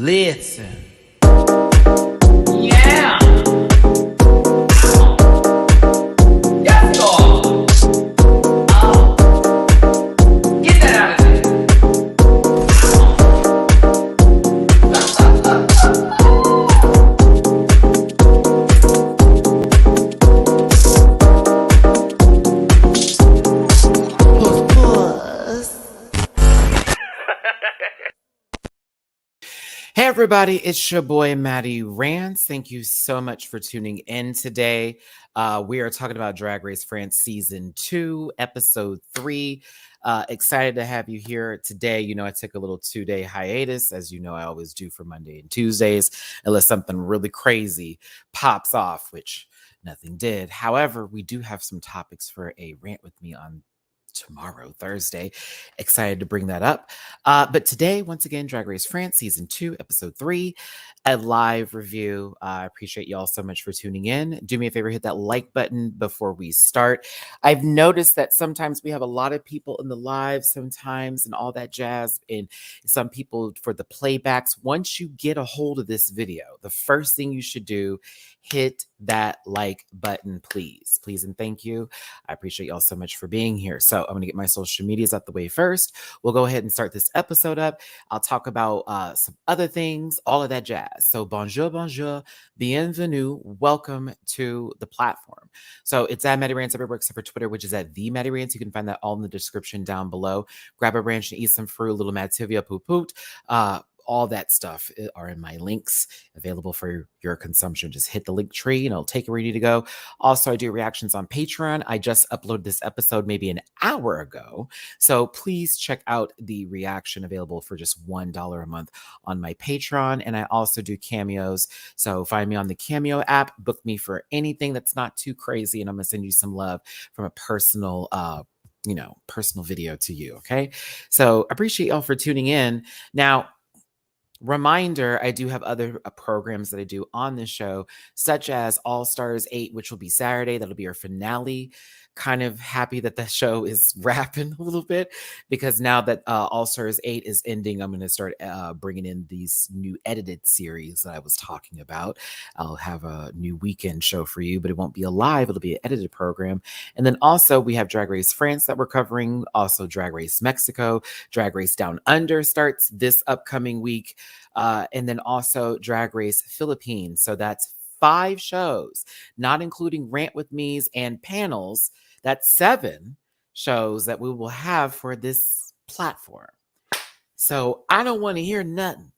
Listen. Yeah. Yes, God. Get that out of there. Hey everybody, it's your boy Matty Rants. Thank you so much for tuning in today. We are talking about Drag Race France Season 2, Episode 3. Excited to have you here today. You know, I took a little 2-day hiatus, as you know I always do for Monday and Tuesdays, unless something really crazy pops off, which nothing did. However, we do have some topics for a rant with me on tomorrow, Thursday. Excited to bring that up. But today, once again, Drag Race France Season 2, Episode 3, a live review. I appreciate y'all so much for tuning in. Do me a favor, hit that like button before we start. I've noticed that sometimes we have a lot of people in the live sometimes and all that jazz, and some people for the playbacks. Once you get a hold of this video, the first thing you should do, hit that like button, please. Please and thank you. I appreciate y'all so much for being here. So I'm going to get my social medias out the way first. We'll go ahead and start this episode up. I'll talk about some other things, all of that jazz. So bonjour, bonjour, bienvenue, welcome to the platform. So it's at MattyRants everywhere except for Twitter, which is at the MattyRants. You can find that all in the description down below. Grab a branch and eat some fruit, a little Mativia poot poot. All that stuff are in my links available for your consumption. Just hit the link tree and it'll take you where you need to go. Also, I do reactions on Patreon. I just uploaded this episode maybe an hour ago. So please check out the reaction available for just $1 a month on my Patreon. And I also do cameos. So find me on the Cameo app, book me for anything that's not too crazy. And I'm going to send you some love from a personal personal video to you. Okay. So appreciate y'all for tuning in. Now, reminder, I do have other programs that I do on this show, such as All Stars 8, which will be Saturday. That'll be our finale. Kind of happy that the show is wrapping a little bit, because now that All Stars 8 is ending, I'm going to start bringing in these new edited series that I was talking about. I'll have a new weekend show for you, but it won't be a live. It'll be an edited program. And then also we have Drag Race France that we're covering. Also Drag Race Mexico. Drag Race Down Under starts this upcoming week. And then also Drag Race Philippines. So that's 5 shows, not including Rant with Me's and panels. That's 7 shows that we will have for this platform. So I don't want to hear nothing.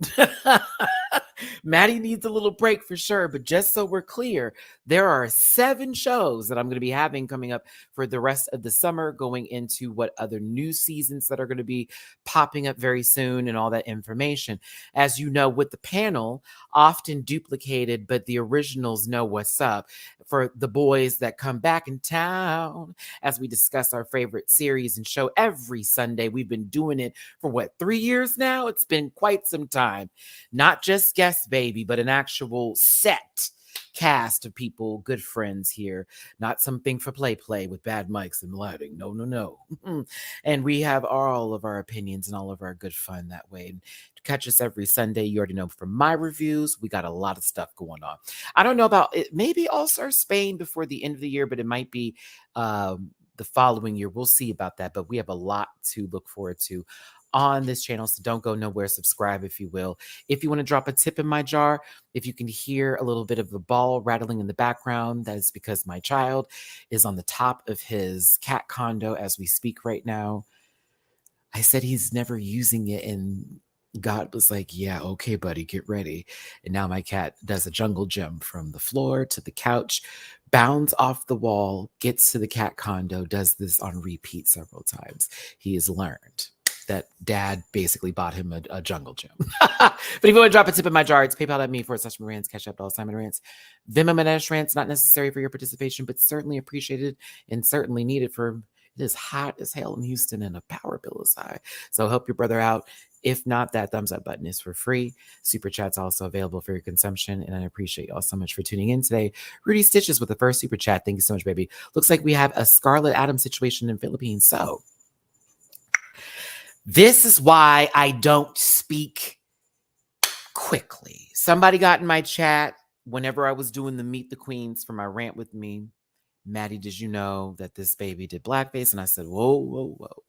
Matty needs a little break for sure, but just so we're clear, there are 7 shows that I'm going to be having coming up for the rest of the summer, going into what other new seasons that are going to be popping up very soon and all that information. As you know, with the panel, often duplicated, but the originals know what's up. For the boys that come back in town, as we discuss our favorite series and show every Sunday. We've been doing it for 3 years now? It's been quite some time. Not just guest baby, but an actual set cast of people, good friends here. Not something for play with bad mics and lighting. No. And we have all of our opinions and all of our good fun that way. And to catch us every Sunday, you already know from my reviews, we got a lot of stuff going on. I don't know about it. Maybe All-Star Spain before the end of the year, but it might be the following year. We'll see about that, but we have a lot to look forward to on this channel, so don't go nowhere. Subscribe if you will. If you want to drop a tip in my jar, if you can hear a little bit of the ball rattling in the background, that is because my child is on the top of his cat condo as we speak right now. I said he's never using it, and God was like, yeah, okay, buddy, get ready. And now my cat does a jungle jump from the floor to the couch, bounds off the wall, gets to the cat condo, does this on repeat several times. He has learned that dad basically bought him a jungle gym. But if you want to drop a tip in my jar, it's paypal.me/MattyRants, Cash App $MattyRants. Venmo MattyRants, not necessary for your participation, but certainly appreciated and certainly needed for it is hot as hell in Houston and a power bill is high. So help your brother out. If not, that thumbs up button is for free. Super chat's also available for your consumption. And I appreciate y'all so much for tuning in today. Rudy Stitches with the first super chat. Thank you so much, baby. Looks like we have a Scarlet Adams situation in Philippines. So this is why I don't speak quickly. Somebody got in my chat whenever I was doing the Meet the Queens for my rant with me. Matty, did you know that this baby did blackface? And I said, whoa, whoa, whoa.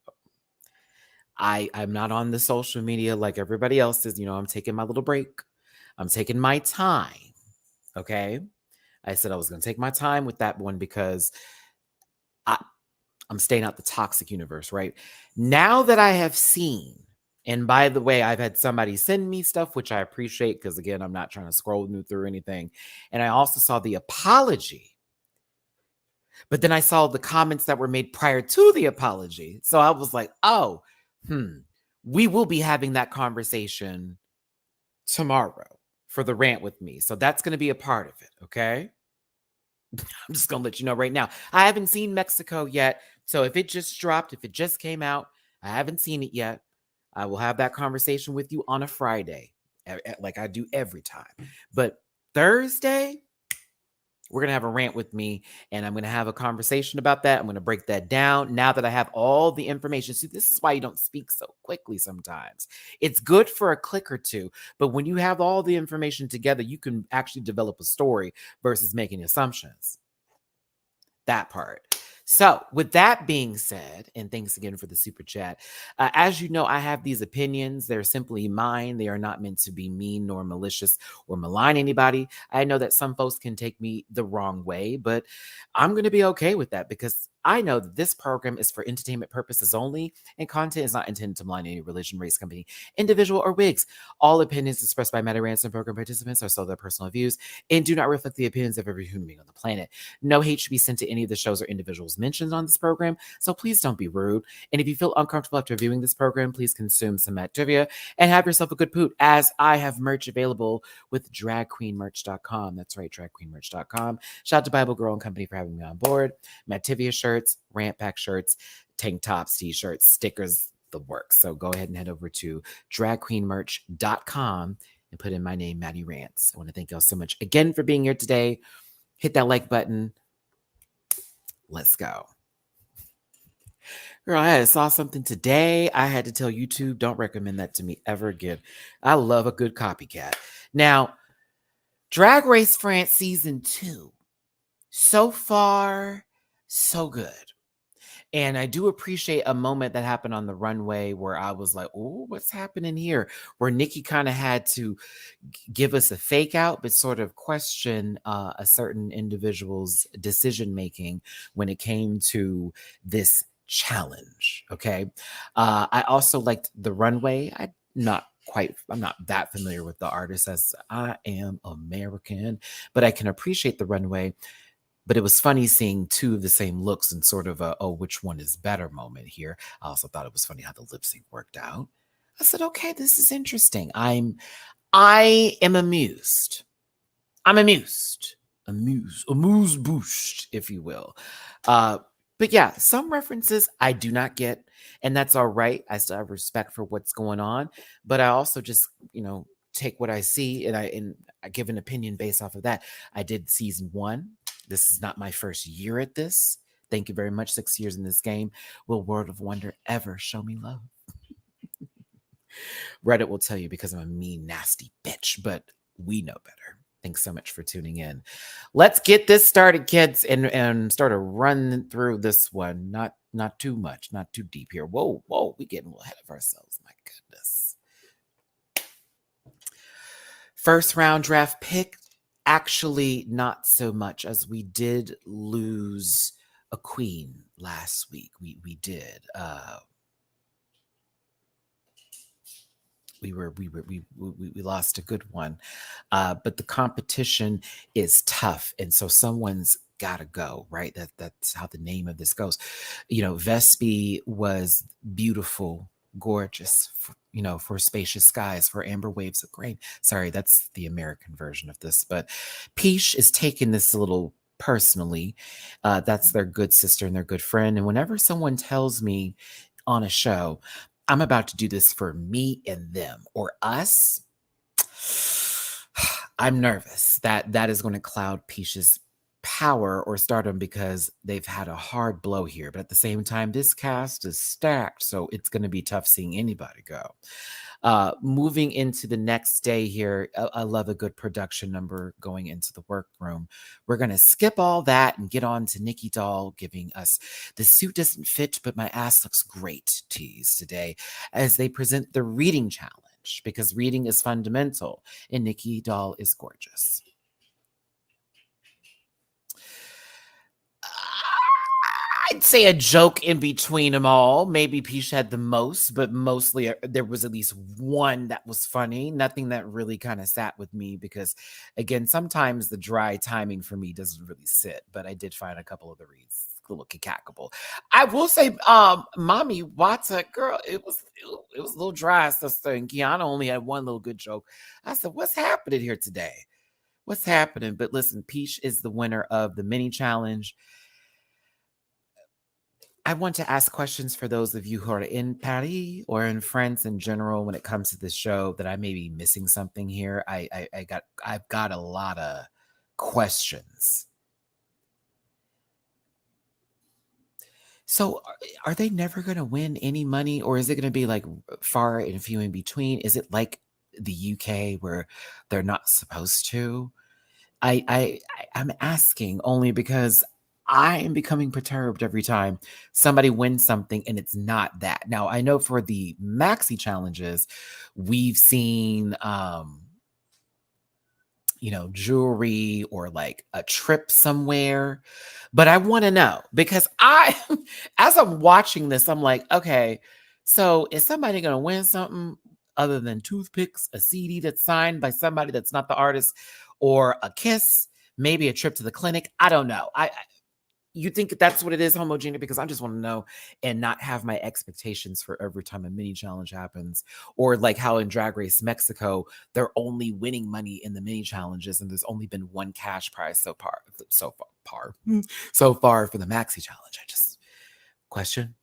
I'm not on the social media like everybody else is. I'm taking my little break. I'm taking my time. Okay. I said I was going to take my time with that one because I'm staying out the toxic universe, right? Now that I have seen, and by the way, I've had somebody send me stuff, which I appreciate because, again, I'm not trying to scroll through anything. And I also saw the apology. But then I saw the comments that were made prior to the apology. So I was like, oh, we will be having that conversation tomorrow for the rant with me. So that's going to be a part of it. Okay. I'm just going to let you know right now. I haven't seen Mexico yet. So if it just dropped, if it just came out, I haven't seen it yet. I will have that conversation with you on a Friday, like I do every time. But Thursday, we're going to have a rant with me, and I'm going to have a conversation about that. I'm going to break that down now that I have all the information. See, this is why you don't speak so quickly sometimes. It's good for a click or two, but when you have all the information together, you can actually develop a story versus making assumptions. That part. So with that being said, and thanks again for the super chat, as you know, I have these opinions. They're simply mine. They are not meant to be mean nor malicious or malign anybody. I know that some folks can take me the wrong way, but I'm going to be okay with that because I know that this program is for entertainment purposes only, and content is not intended to malign any religion, race, company, individual, or wigs. All opinions expressed by MattyRants and program participants are so their personal views and do not reflect the opinions of every human being on the planet. No hate should be sent to any of the shows or individuals mentioned on this program, so please don't be rude. And if you feel uncomfortable after viewing this program, please consume some Activia and have yourself a good poot, as I have merch available with dragqueenmerch.com. That's right, dragqueenmerch.com. Shout out to Bible Girl and Company for having me on board. Mattivia shirts, Rant Pack shirts, tank tops, t-shirts, stickers, the works. So go ahead and head over to dragqueenmerch.com and put in my name, Matty Rants. I want to thank y'all so much again for being here today. Hit that like button. Let's go. Girl, I saw something today. I had to tell YouTube, don't recommend that to me ever again. I love a good copycat. Now, Drag Race France Season 2. So far, so good. And I do appreciate a moment that happened on the runway where I was like, oh, what's happening here? Where Nikki kind of had to give us a fake out, but sort of question a certain individual's decision making when it came to this challenge. Okay. I also liked the runway. I'm not that familiar with the artist as I am American, but I can appreciate the runway. But it was funny seeing two of the same looks and sort of a, oh, which one is better moment here. I also thought it was funny how the lip sync worked out. I said, okay, this is interesting. I am amused. I'm amused. Amuse bouche, if you will. But yeah, some references I do not get, and that's all right. I still have respect for what's going on, but I also just, take what I see and I give an opinion based off of that. I did season 1. This is not my first year at this. Thank you very much. 6 years in this game. Will World of Wonder ever show me love? Reddit will tell you because I'm a mean, nasty bitch, but we know better. Thanks so much for tuning in. Let's get this started, kids, and start a run through this one. Not too much, not too deep here. Whoa, we getting a little ahead of ourselves. My goodness. First round draft pick. Actually, not so much, as we did lose a queen last week. We did. We lost a good one, but the competition is tough, and so someone's got to go, right? That's how the name of this goes. Vespi was beautiful, gorgeous, for spacious skies, for amber waves of grain. Sorry, that's the American version of this, but Peach is taking this a little personally. That's their good sister and their good friend, and whenever someone tells me on a show, I'm about to do this for me and them or us, I'm nervous that is going to cloud Peach's power or stardom because they've had a hard blow here. But at the same time, this cast is stacked, so it's going to be tough seeing anybody go. Moving into the next day here, I love a good production number going into the workroom. We're going to skip all that and get on to Nikki Doll giving us the suit doesn't fit, but my ass looks great tease today as they present the reading challenge because reading is fundamental and Nikki Doll is gorgeous. I'd say a joke in between them all. Maybe Peach had the most, but mostly there was at least one that was funny. Nothing that really kind of sat with me because, again, sometimes the dry timing for me doesn't really sit. But I did find a couple of the reads a little cackable. I will say, Mommy Wata, girl, it was a little dry, sister. And Kiana only had one little good joke. I said, "What's happening here today? What's happening?" But listen, Peach is the winner of the mini challenge. I want to ask questions for those of you who are in Paris or in France in general when it comes to this show that I may be missing something here. I've got a lot of questions. So are they never going to win any money or is it going to be like far and few in between? Is it like the UK where they're not supposed to? I'm asking only because I am becoming perturbed every time somebody wins something and it's not that. Now, I know for the Maxi challenges, we've seen jewelry or like a trip somewhere. But I want to know because as I'm watching this, I'm like, okay, so is somebody going to win something other than toothpicks, a CD that's signed by somebody that's not the artist, or a kiss, maybe a trip to the clinic? I don't know. You think that's what it is, homogeneous? Because I just want to know and not have my expectations for every time a mini challenge happens, or like how in Drag Race Mexico, they're only winning money in the mini challenges, and there's only been one cash prize so far for the Maxi challenge. I just question.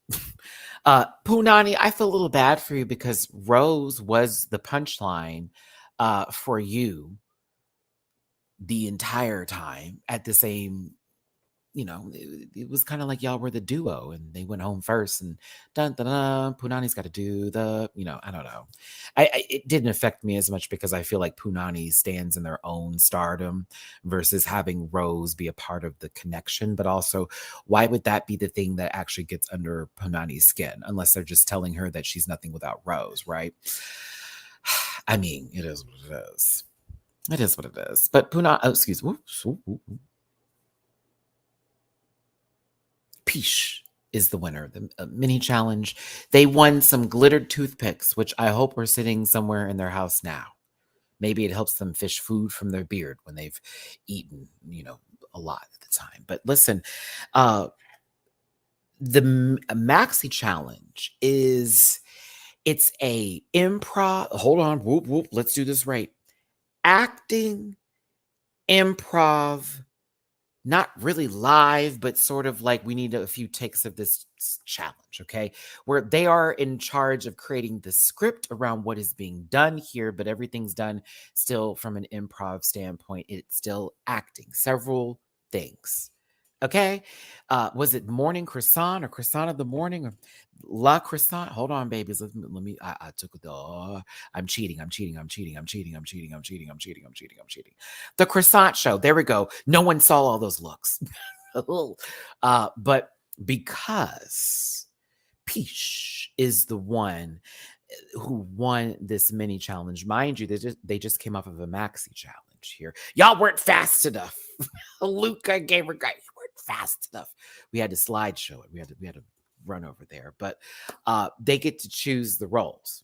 Punani, I feel a little bad for you because Rose was the punchline for you the entire time at the same. It was kind of like y'all were the duo and they went home first and dun dun dun. Punani's got to do I don't know. It didn't affect me as much because I feel like Punani stands in their own stardom versus having Rose be a part of the connection. But also, why would that be the thing that actually gets under Punani's skin unless they're just telling her that she's nothing without Rose, right? I mean, it is what it is. It is what it is. But excuse me. Peach is the winner of the mini challenge. They won some glittered toothpicks, which I hope are sitting somewhere in their house now. Maybe it helps them fish food from their beard when they've eaten, a lot at the time. But listen, the Maxi challenge it's a improv. Hold on, whoop whoop. Let's do this right. Acting, improv, not really live, but sort of like we need a few takes of this challenge, okay? Where they are in charge of creating the script around what is being done here, but everything's done still from an improv standpoint. It's still acting, several things. Okay. Was it morning croissant or croissant of the morning or la croissant? Hold on, babies. Let me I took the I'm cheating. The croissant show. There we go. No one saw all those looks. But because Peach is the one who won this mini challenge, mind you, they just came off of a Maxi challenge here. Y'all weren't fast enough. Luca Gamer guy, you weren't fast enough. We had to slideshow it. We had to run over there. But they get to choose the roles.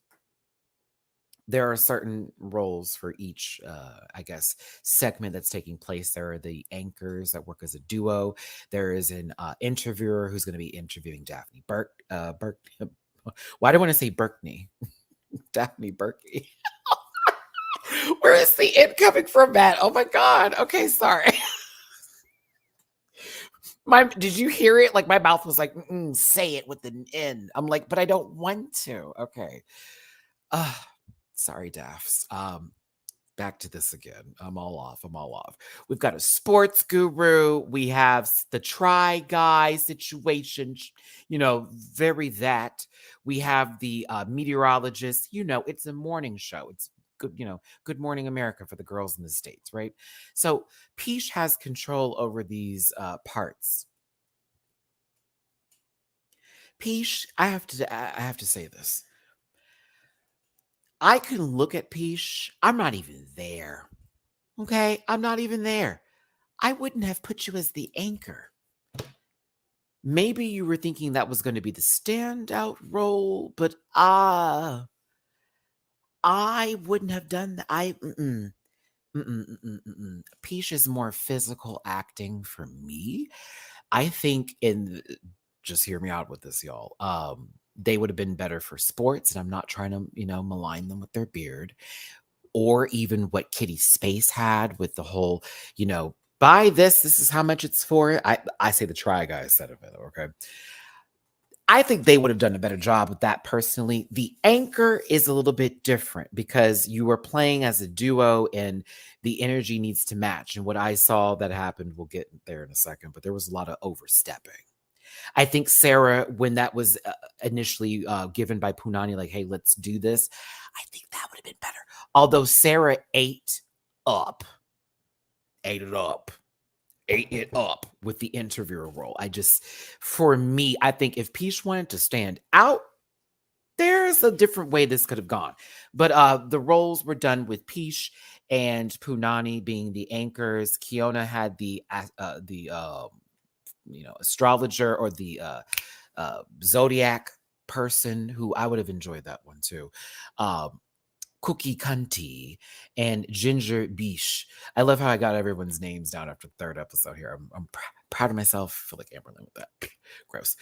There are certain roles for each, segment that's taking place. There are the anchors that work as a duo. There is an interviewer who's going to be interviewing Daphne Burke. Why do I want to say Berkney? Daphne Berkey. Where is the it coming from, Matt? Oh my God. Okay, sorry. Did you hear it? Like my mouth was like, say it with an N. I'm like, but I don't want to. Okay. Sorry, Daphs. back to this again. I'm all off. I'm all off. We've got a sports guru. We have the try guy situation, very that. We have the meteorologist. It's a morning show. It's good, Good Morning America for the girls in the States, right? So Peach has control over these parts. Peach, I have to say this. I can look at Peach. I'm not even there. Okay, I'm not even there. I wouldn't have put you as the anchor. Maybe you were thinking that was going to be the standout role, but I wouldn't have done that. Peach is more physical acting for me. I think just hear me out with this, y'all. They would have been better for sports, and I'm not trying to, malign them with their beard, or even what Kitty Space had with the whole, buy this. This is how much it's for. I say the try guy instead of it. Okay. I think they would have done a better job with that personally. The anchor is a little bit different because you are playing as a duo and the energy needs to match. And what I saw that happened, we'll get there in a second, but there was a lot of overstepping. I think Sarah, when that was initially given by Punani, like, hey, let's do this, I think that would have been better. Although Sarah ate it up with the interviewer role. For me, I think if Peach wanted to stand out, there's a different way this could have gone. But the roles were done with Peach and Punani being the anchors. Kiona had the astrologer or the zodiac person, who I would have enjoyed that one too. Cookie Cunty and Ginger Bish. I love how I got everyone's names down after the third episode here. I'm proud of myself. I feel like Amberlynn with that. Gross.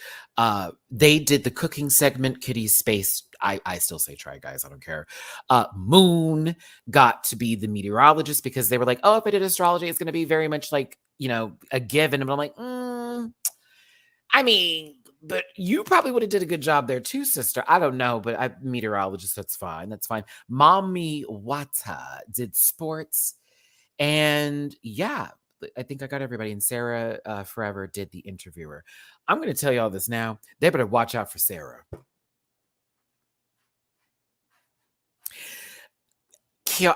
They did the cooking segment. Kitty Space. I still say try guys. I don't care. Moon got to be the meteorologist because they were like, oh, if I did astrology, it's going to be very much like, a given. And I'm like, but you probably would have did a good job there too, sister. I don't know, but meteorologist, that's fine. That's fine. Mommy Wata did sports. And yeah, I think I got everybody. And Sarah Forever did the interviewer. I'm going to tell you all this now. They better watch out for Sarah.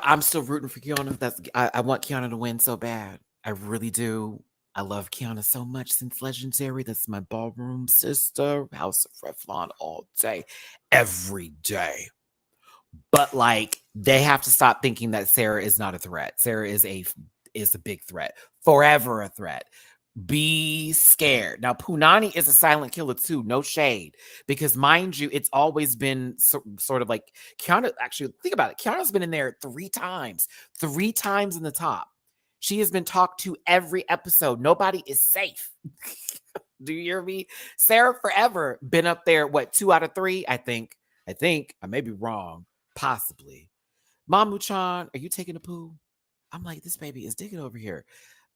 I'm still rooting for Kiana. I want Kiana to win so bad. I really do. I love Kiana so much since Legendary. That's my ballroom sister. House of Revlon all day, every day. But they have to stop thinking that Sarah is not a threat. Sarah is a big threat. Forever a threat. Be scared. Now, Punani is a silent killer too. No shade. Because mind you, it's always been sort of like Kiana. Actually, think about it. Kiana's been in there 3 times. 3 times in the top. She has been talked to every episode. Nobody is safe. Do you hear me? Sarah Forever been up there, 2 out of 3? I think. I may be wrong. Possibly. Mamu-chan, are you taking a poo? I'm like, this baby is digging over here.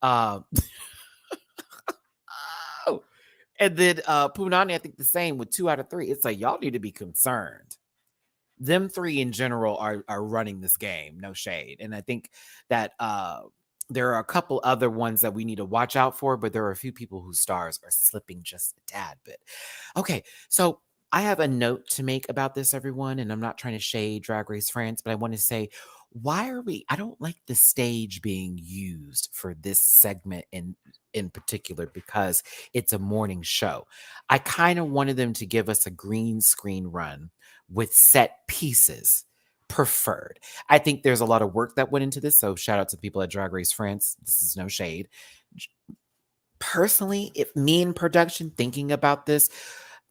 Oh. And then Punani, I think the same with 2 out of 3. It's like, y'all need to be concerned. Them 3 in general are running this game. No shade. And I think that there are a couple other ones that we need to watch out for, but there are a few people whose stars are slipping just a tad bit. Okay, so I have a note to make about this, everyone, and I'm not trying to shade Drag Race France, but I want to say, I don't like the stage being used for this segment in particular because it's a morning show. I kind of wanted them to give us a green screen run with set pieces. Preferred. I think there's a lot of work that went into this. So shout out to the people at Drag Race France. This is no shade. Personally, if me in production thinking about this,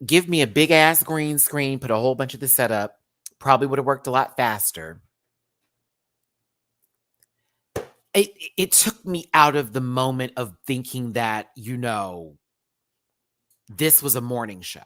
give me a big ass green screen, put a whole bunch of the setup, probably would have worked a lot faster. It took me out of the moment of thinking that, this was a morning show.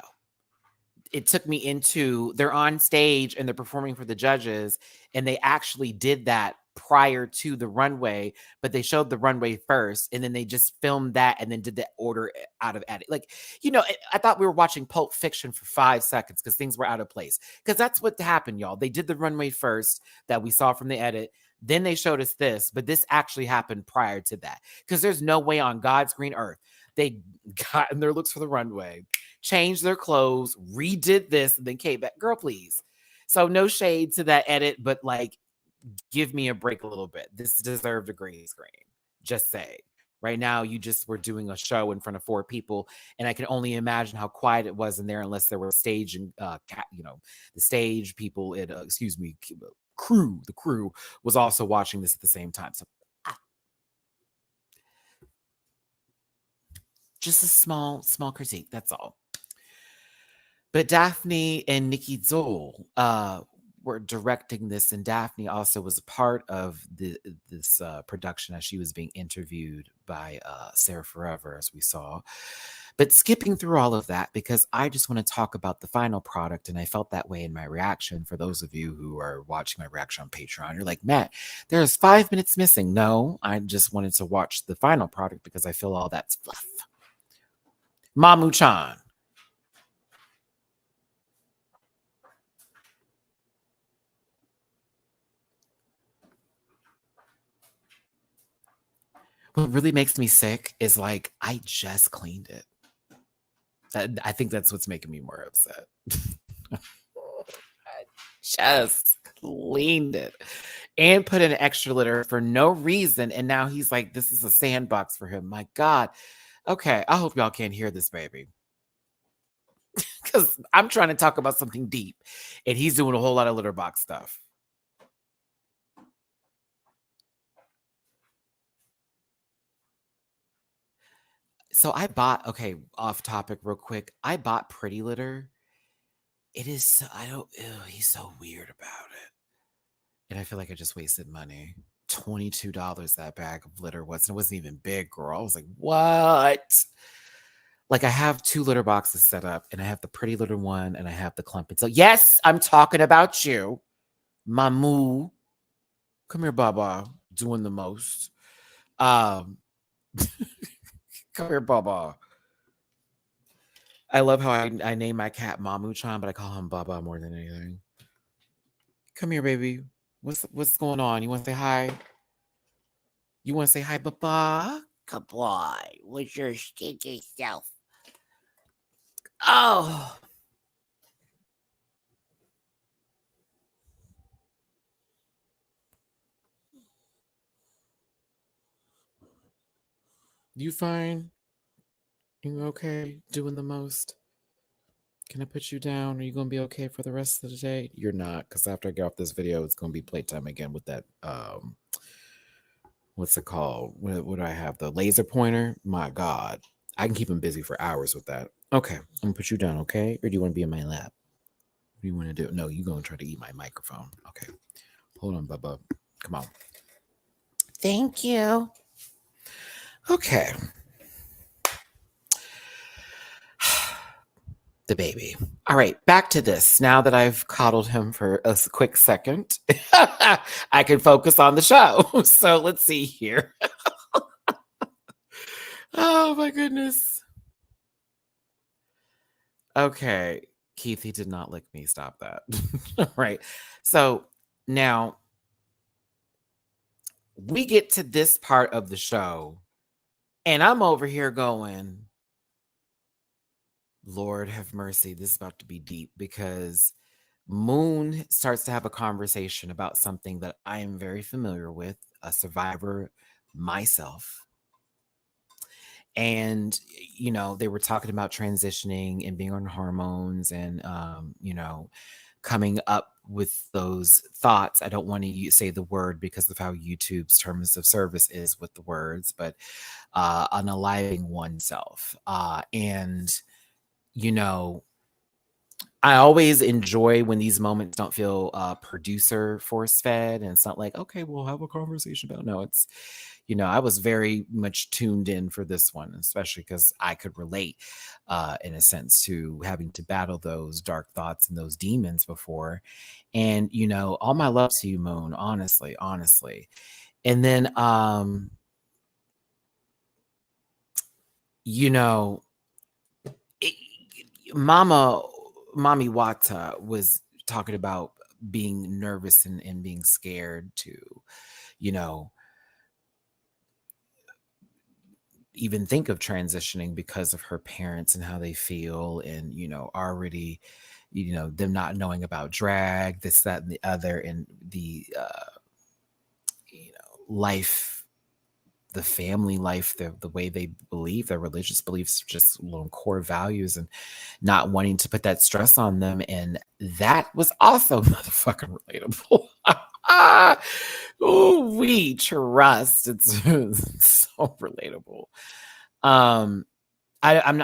It took me into, they're on stage and they're performing for the judges, and they actually did that prior to the runway, but they showed the runway first and then they just filmed that and then did the order out of edit. I thought we were watching Pulp Fiction for 5 seconds because things were out of place. Because that's what happened, y'all. They did the runway first that we saw from the edit. Then they showed us this, but this actually happened prior to that. Because there's no way on God's green earth they got in their looks for the runway, changed their clothes, redid this, and then came back. Girl, please. So no shade to that edit, but like, give me a break a little bit. This deserved a green screen. Just say. Right now, you just were doing a show in front of 4 people, and I can only imagine how quiet it was in there, unless there were stage and the stage people. Crew. The crew was also watching this at the same time. So, just a small critique. That's all. But Daphne and Nikki Zoll were directing this, and Daphne also was a part of this production as she was being interviewed by Sarah Forever, as we saw. But skipping through all of that, because I just want to talk about the final product, and I felt that way in my reaction. For those of you who are watching my reaction on Patreon, you're like, Matt, there's 5 minutes missing. No, I just wanted to watch the final product because I feel all that's fluff. Mamu-chan. What really makes me sick is like, I just cleaned it. I think that's what's making me more upset. I just cleaned it and put in extra litter for no reason. And now he's like, this is a sandbox for him. My God. Okay. I hope y'all can't hear this, baby. Because I'm trying to talk about something deep and he's doing a whole lot of litter box stuff. So I bought, okay, off topic real quick. I bought Pretty Litter. It is, he's so weird about it. And I feel like I just wasted money. $22 that bag of litter was. And it wasn't even big, girl. I was like, what? Like, I have 2 litter boxes set up, and I have the Pretty Litter one, and I have the Clumping. So, yes, I'm talking about you. Mamu. Come here, Baba. Doing the most. Come here, Baba. I love how I name my cat Mamu-chan, but I call him Baba more than anything. Come here, baby. What's going on? You want to say hi? You want to say hi, Baba? Good boy. What's your stinky self? Oh. You fine? You okay? Doing the most? Can I put you down? Are you going to be okay for the rest of the day? You're not, because after I get off this video, it's going to be playtime again with that, what's it called? What do I have? The laser pointer? My God. I can keep him busy for hours with that. Okay. I'm going to put you down, okay? Or do you want to be in my lap? What do you want to do? No, you're going to try to eat my microphone. Okay. Hold on, Bubba. Come on. Thank you. Okay. The baby. All right, back to this. Now that I've coddled him for a quick second, I can focus on the show. So let's see here. Oh my goodness. Okay, Keith, he did not lick me. Stop that. All right. So now we get to this part of the show, and I'm over here going, Lord have mercy. This is about to be deep, because Moon starts to have a conversation about something that I am very familiar with, a survivor myself. And, they were talking about transitioning and being on hormones and, coming up with those thoughts. I don't want to say the word because of how YouTube's terms of service is with the words, but unaliving oneself. And, I always enjoy when these moments don't feel producer force fed, and it's not like, okay, we'll have a conversation about. No, it's, I was very much tuned in for this one, especially because I could relate in a sense to having to battle those dark thoughts and those demons before. And, all my love to you, Moon, honestly. And then, Mommy Wata was talking about being nervous and being scared too. you know, even think of transitioning because of her parents and how they feel, and already them not knowing about drag, this, that, and the other, and the life, the family life, the way they believe, their religious beliefs, just little core values, and not wanting to put that stress on them. And that was also motherfucking relatable. Oh, we trust. It's so relatable. I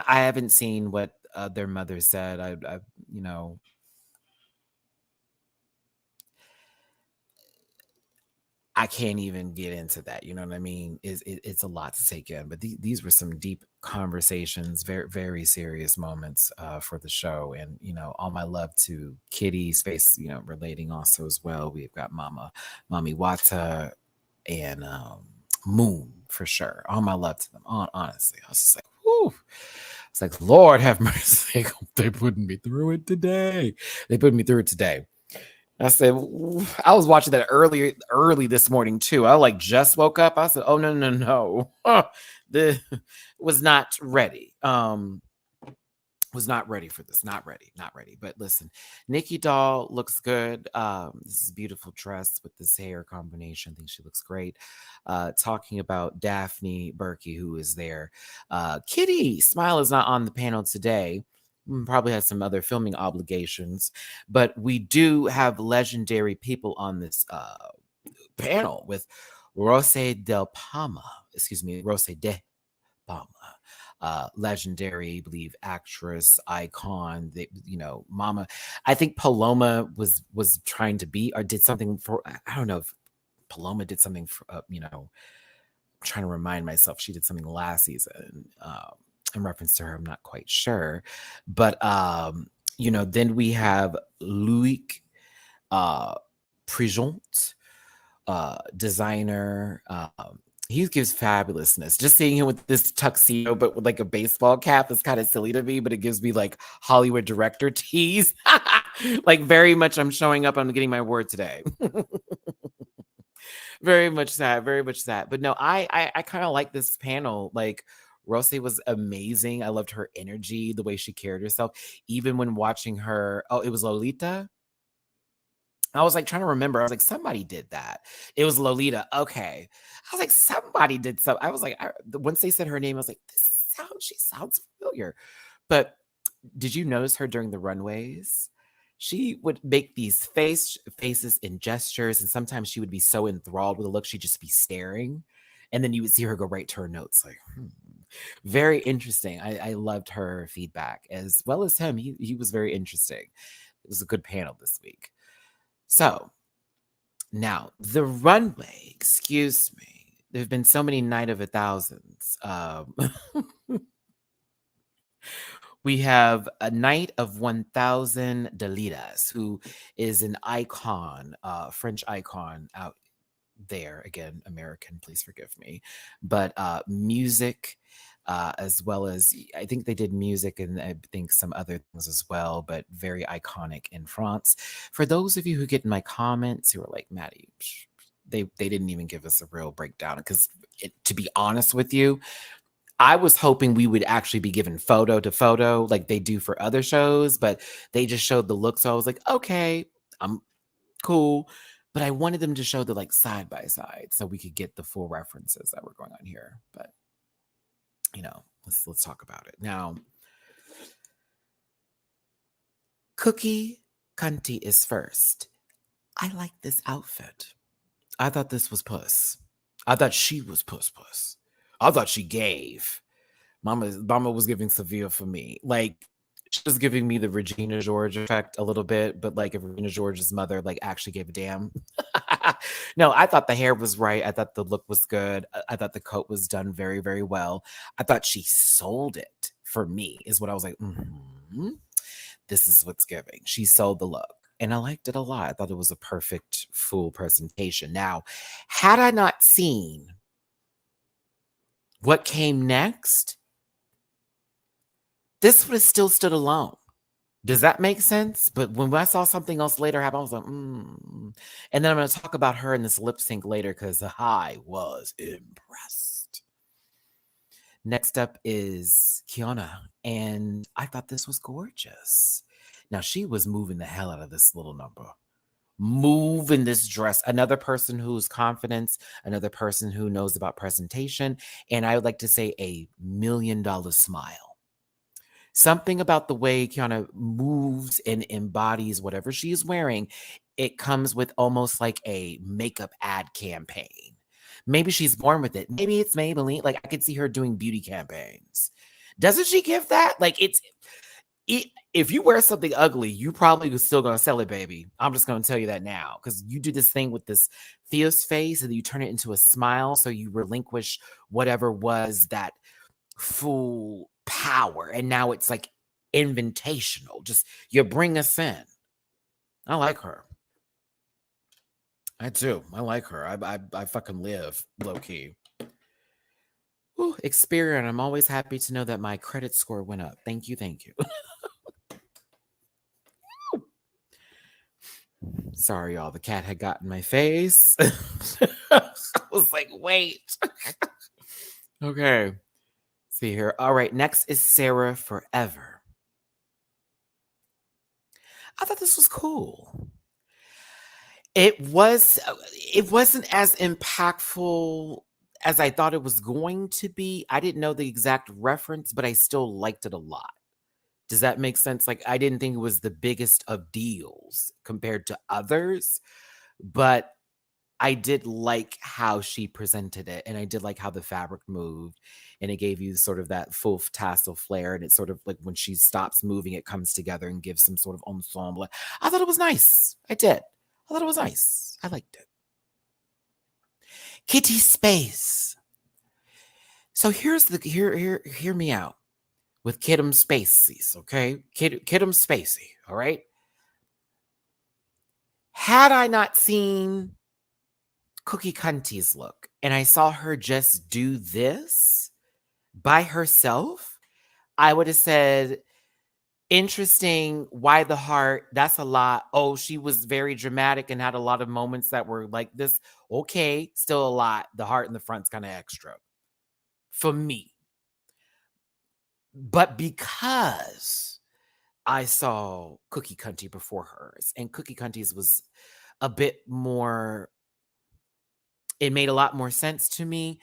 haven't seen what their mother said. I I can't even get into that. You know what I mean? It's a lot to take in. But these were some deep conversations, very, very serious moments for the show. And, all my love to Kitty Space, relating also as well. We've got Mommy Wata, and Moon for sure. All my love to them. Honestly, I was just like, whoo. It's like, Lord have mercy. They putting me through it today. They put me through it today. I said, I was watching that early this morning too. I just woke up. I said, oh, no. The was not ready. Was not ready for this. Not ready. But listen, Nikki Doll looks good. This is a beautiful dress with this hair combination. I think she looks great. Talking about Daphne Berkey, who is there. Kitty Smile is not on the panel today. Probably has some other filming obligations, but we do have legendary people on this panel with Rose de Palma, legendary, I believe, actress, icon. Mama. I think Paloma was trying to be, or did something for. I don't know if Paloma did something for. I'm trying to remind myself. She did something last season. In reference to her, I'm not quite sure, but then we have Loic Prigent, designer. He gives fabulousness. Just seeing him with this tuxedo, but with like a baseball cap, is kind of silly to me, but it gives me like Hollywood director tease. Like very much, I'm showing up. I'm getting my word today. Very much that. But no, I kind of like this panel. Like, Rose was amazing. I loved her energy, the way she carried herself. Even when watching her, it was Lolita. I was like trying to remember. I was like, somebody did that. It was Lolita. Okay. I was like, somebody did so. I was like, once they said her name, I was like, she sounds familiar. But did you notice her during the runways? She would make these faces and gestures, and sometimes she would be so enthralled with a look, she'd just be staring. And then you would see her go right to her notes, like, very interesting. I loved her feedback as well as him. He was very interesting. It was a good panel this week. So now the runway, excuse me. There have been so many Night of a Thousands. We have a Night of 1000 Dalidas, who is an icon, French icon out there. Again, American, please forgive me. But music, as well as, I think they did music and I think some other things as well, but very iconic in France. For those of you who get in my comments who are like, Matty, they didn't even give us a real breakdown, because to be honest with you, I was hoping we would actually be given photo to photo like they do for other shows, but they just showed the look. So I was like, okay, I'm cool. But I wanted them to show the like side by side so we could get the full references that were going on here. But let's talk about it. Now, Cookie Cunty is first. I like this outfit. I thought this was puss. I thought she was puss. I thought she gave. Mama was giving Sevilla for me. Like, she was giving me the Regina George effect a little bit, but like if Regina George's mother like actually gave a damn. No, I thought the hair was right. I thought the look was good. I thought the coat was done very, very well. I thought she sold it for me, is what I was like, this is what's giving. She sold the look. And I liked it a lot. I thought it was a perfect full presentation. Now, had I not seen what came next, this would have still stood alone. Does that make sense? But when I saw something else later happen, I was like, And then I'm going to talk about her in this lip sync later because I was impressed. Next up is Kiana, and I thought this was gorgeous. Now, she was moving the hell out of this little number. Move in this dress. Another person who's confidence, another person who knows about presentation, and I would like to say $1 million smile. Something about the way Kiana moves and embodies whatever she is wearing, it comes with almost like a makeup ad campaign. Maybe she's born with it. Maybe it's Maybelline. Like I could see her doing beauty campaigns. Doesn't she give that? Like if you wear something ugly, you probably was still gonna sell it, baby. I'm just gonna tell you that now because you do this thing with this fierce face and then you turn it into a smile, so you relinquish whatever was that full power, and now it's like invitational. Just you bring us in. I like her. I do. I like her. I fucking live low key. Ooh, Experian. I'm always happy to know that my credit score went up. Thank you. Thank you. Sorry, y'all. The cat had gotten my face. I was like, wait. Okay. See here. All right. Next is Sarah Forever. I thought this was cool. It wasn't as impactful as I thought it was going to be. I didn't know the exact reference, but I still liked it a lot. Does that make sense? Like I didn't think it was the biggest of deals compared to others, but I did like how she presented it, and I did like how the fabric moved, and it gave you sort of that full tassel flair, and it's sort of like when she stops moving, it comes together and gives some sort of ensemble. I thought it was nice. I did. I thought it was nice. I liked it. Kitty Space. So here's the hear me out with Kidum Spaceys, okay? Kidum Spacey, all right? Had I not seen Cookie Cunty's look and I saw her just do this by herself, I would have said, interesting. Why the heart? That's a lot. Oh, she was very dramatic and had a lot of moments that were like this. Okay, still a lot. The heart in the front's kind of extra for me. But because I saw Cookie Cunty before hers, and Cookie Cunty's was a bit more, it made a lot more sense to me.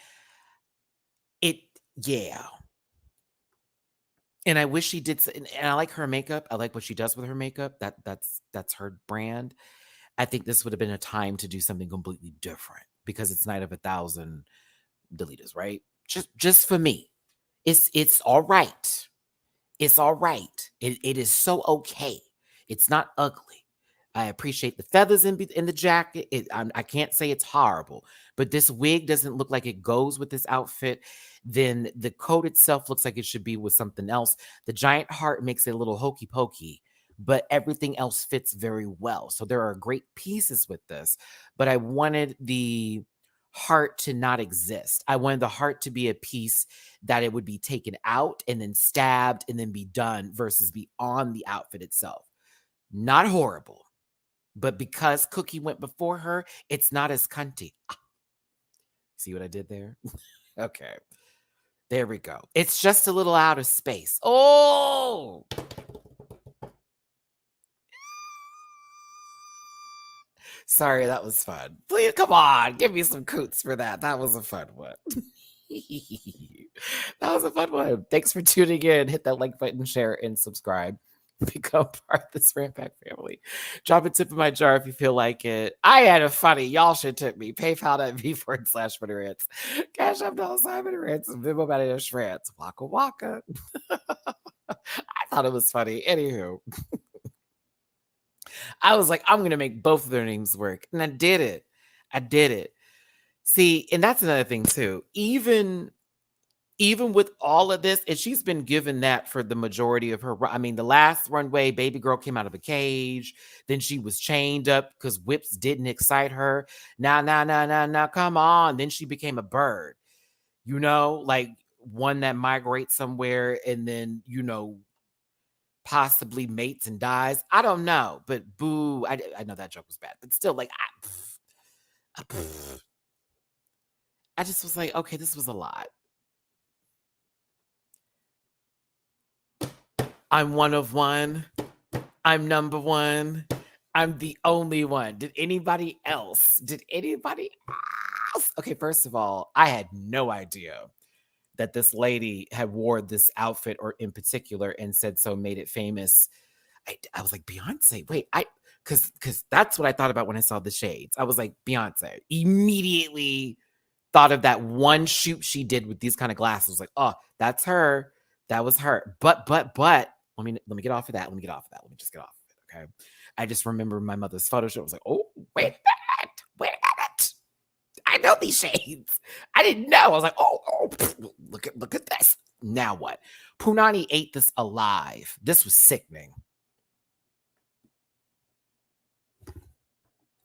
Yeah. And I wish she did, and I like her makeup. I like what she does with her makeup. That's her brand. I think this would have been a time to do something completely different because it's Night of 1,000 Dalidas, right? Just for me. It's all right. It's all right. It is so okay. It's not ugly. I appreciate the feathers in the jacket. I can't say it's horrible, but this wig doesn't look like it goes with this outfit. Then the coat itself looks like it should be with something else. The giant heart makes it a little hokey pokey, but everything else fits very well. So there are great pieces with this, but I wanted the heart to not exist. I wanted the heart to be a piece that it would be taken out and then stabbed and then be done versus be on the outfit itself. Not horrible. But because Cookie went before her, it's not as cunty. See what I did there? Okay. There we go. It's just a little out of space. Oh! Sorry, that was fun. Please, come on. Give me some coots for that. That was a fun one. That was a fun one. Thanks for tuning in. Hit that like button, share, and subscribe. Become part of this Rant Pack family. Drop a tip in my jar if you feel like it. I had a funny. Y'all should tip me. PayPal.me/MattyRants. Cash App $MattyRants. Venmo MattyRants. Waka waka. I thought it was funny. Anywho. I was like, I'm going to make both of their names work. And I did it. I did it. See, and that's another thing too. Even with all of this, and she's been given that for the majority of her. I mean, the last runway, baby girl came out of a cage. Then she was chained up because whips didn't excite her. Now, come on. Then she became a bird, like one that migrates somewhere and then, possibly mates and dies. I don't know, but boo. I know that joke was bad, but still, like, I just was like, okay, this was a lot. I'm one of one. I'm number one. I'm the only one. Did anybody else? Okay, first of all, I had no idea that this lady had wore this outfit or in particular and said so made it famous. I was like, Beyonce, wait, because that's what I thought about when I saw the shades. I was like, Beyonce. Immediately thought of that one shoot she did with these kind of glasses. Like, oh, that's her. That was her. But let me get off of that. Let me just get off of it. Okay. I just remember my mother's photo shoot. I was like, oh, wait a minute. I know these shades. I didn't know. I was like, oh, look at this. Now what? Punani ate this alive. This was sickening.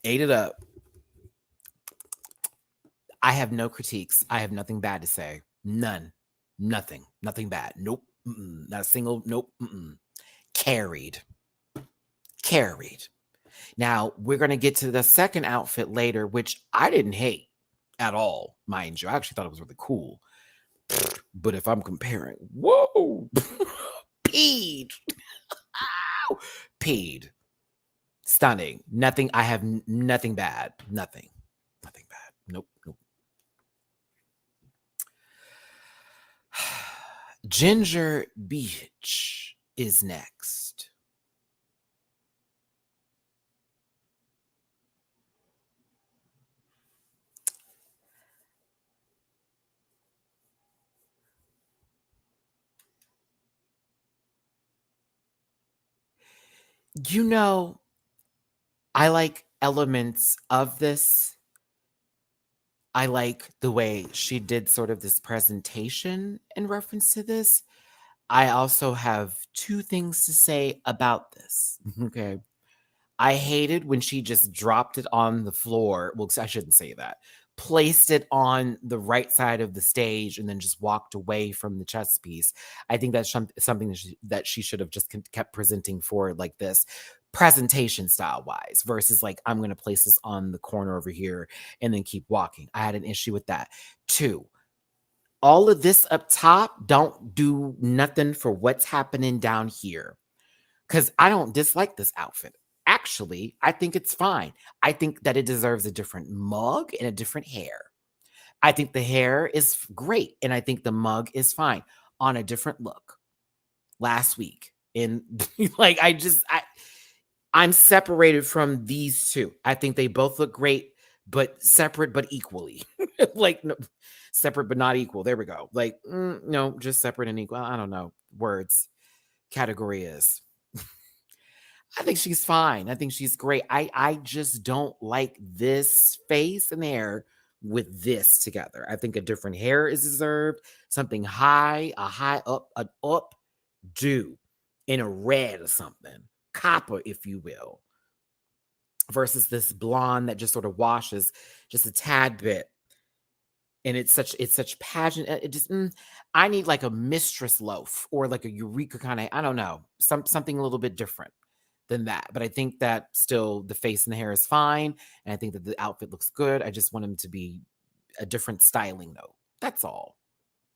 Ate it up. I have no critiques. I have nothing bad to say. None. Nothing bad. Nope. Not a single. Nope. Carried. Now, we're going to get to the second outfit later, which I didn't hate at all, mind you. I actually thought it was really cool. But if I'm comparing, whoa, peed. Peed. Stunning. Nothing. I have nothing bad. Nothing bad. Nope. Ginger Beach is next. You know, I like elements of this. I like the way she did sort of this presentation in reference to this. I also have two things to say about this. Okay. I hated when she just dropped it on the floor. Well, I shouldn't say that. Placed it on the right side of the stage and then just walked away from the chess piece. I think that's something that she should have just kept presenting forward like this, presentation style wise, versus like, I'm going to place this on the corner over here and then keep walking. I had an issue with that. Two, all of this up top don't do nothing for what's happening down here. Because I don't dislike this outfit. Actually, I think it's fine. I think that it deserves a different mug and a different hair. I think the hair is great, and I think the mug is fine on a different look. Last week, in like, I'm separated from these two. I think they both look great, but separate but equally. Like, no, separate but not equal. There we go. Like, no, just separate and equal. I don't know. Words. Category is. I think she's fine. I think she's great. I just don't like this face and hair with this together. I think a different hair is deserved. Something high, an up do in a red or something. Copper, if you will. Versus this blonde that just sort of washes just a tad bit. And it's such pageant. It just I need like a mistress loaf or like a Eureka kind of, I don't know, something a little bit different than that. But I think that still the face and the hair is fine. And I think that the outfit looks good. I just want him to be a different styling though. That's all.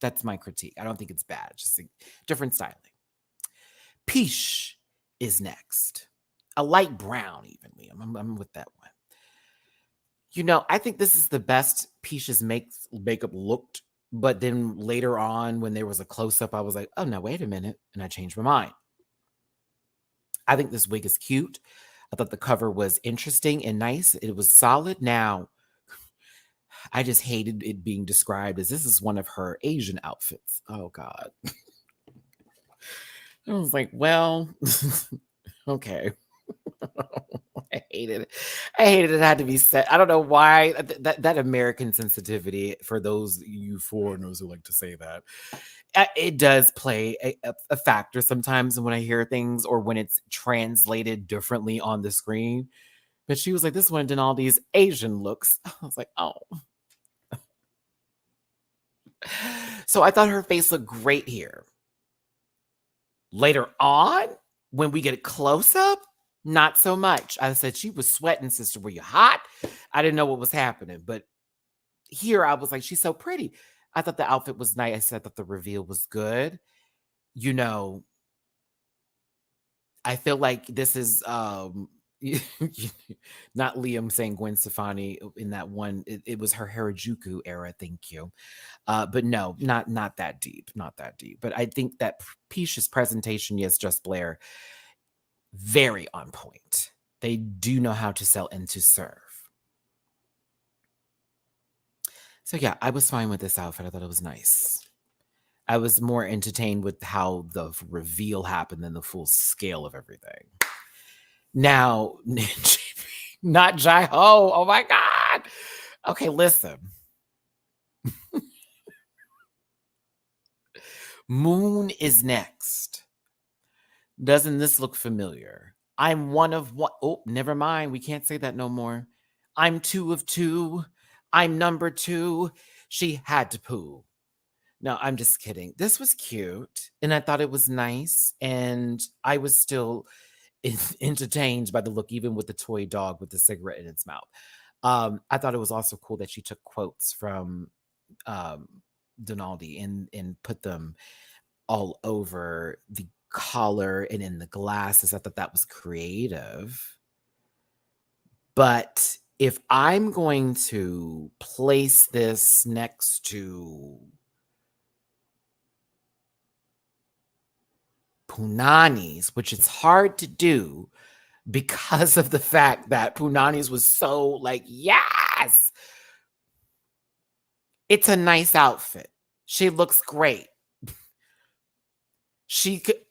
That's my critique. I don't think it's bad. Just a different styling. Peach is next. A light brown, evenly. I'm with that one. You know, I think this is the best Peach's makeup looked. But then later on, when there was a close-up, I was like, oh, no, wait a minute. And I changed my mind. I think this wig is cute. I thought the cover was interesting and nice. It was solid. Now, I just hated it being described as this is one of her Asian outfits. Oh, God. I was like, well, okay. I hated it. It had to be said. I don't know why that American sensitivity for those you foreigners who like to say that. It does play a factor sometimes when I hear things or when it's translated differently on the screen. But she was like, this one did all these Asian looks. I was like, oh. So I thought her face looked great here. Later on, When we get a close up, not so much. I said, she was sweating, sister. Were you hot? I didn't know what was happening. But here I was like, she's so pretty. I thought the outfit was nice. I thought the reveal was good. You know, I feel like this is not Liam saying Gwen Stefani in that one. It was her Harajuku era. Thank you. But no, not that deep. Not that deep. But I think that Peach's presentation, yes, Just Blair, very on point. They do know how to sell and to serve. So yeah, I was fine with this outfit. I thought it was nice. I was more entertained with how the reveal happened than the full scale of everything. Now, not Jai Ho. Oh my God. Okay, listen. Moon is next. Doesn't this look familiar? I'm one of one. Oh, never mind. We can't say that no more. I'm 2 of 2. I'm number 2. She had to poo. No, I'm just kidding. This was cute, and I thought it was nice, and I was still entertained by the look, even with the toy dog with the cigarette in its mouth. I thought it was also cool that she took quotes from Donaldi and put them all over the collar and in the glasses. I thought that was creative. But if I'm going to place this next to Punani's, which it's hard to do because of the fact that Punani's was so like, yes, it's a nice outfit. She looks great. She could,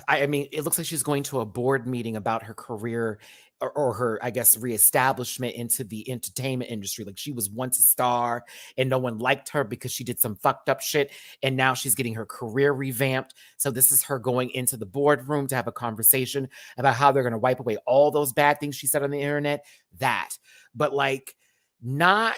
I mean, it looks like she's going to a board meeting about her career or her, I guess, reestablishment into the entertainment industry. Like, she was once a star and no one liked her because she did some fucked up shit. And now she's getting her career revamped. So this is her going into the boardroom to have a conversation about how they're going to wipe away all those bad things she said on the internet. That, but like, not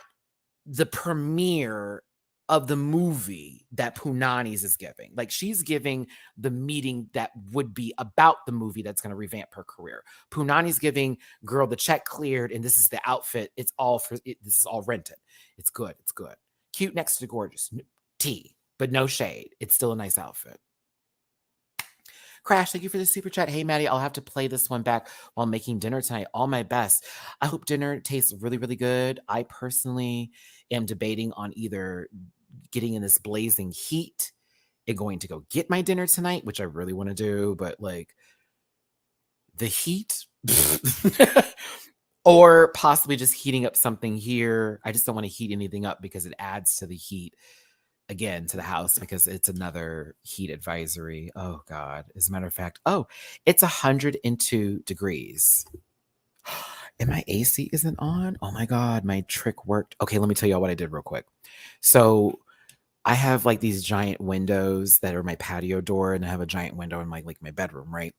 the premiere of the movie that Punani's is giving. Like, she's giving the meeting that would be about the movie that's going to revamp her career. Punani's giving, girl, the check cleared and this is the outfit. It's all for it, this is all rented. It's good. It's good. Cute next to gorgeous. Tea, but no shade. It's still a nice outfit. Crash, thank you for the super chat. Hey, Matty, I'll have to play this one back while making dinner tonight. All my best. I hope dinner tastes really, really good. I personally am debating on either getting in this blazing heat and going to go get my dinner tonight, which I really want to do, but like the heat, or possibly just heating up something here. I just don't want to heat anything up because it adds to the heat again to the house because it's another heat advisory. Oh God. As a matter of fact, it's 102 degrees. And my AC isn't on. Oh my God, my trick worked. Okay, let me tell y'all what I did real quick. So I have like these giant windows that are my patio door, and I have a giant window in my bedroom, right?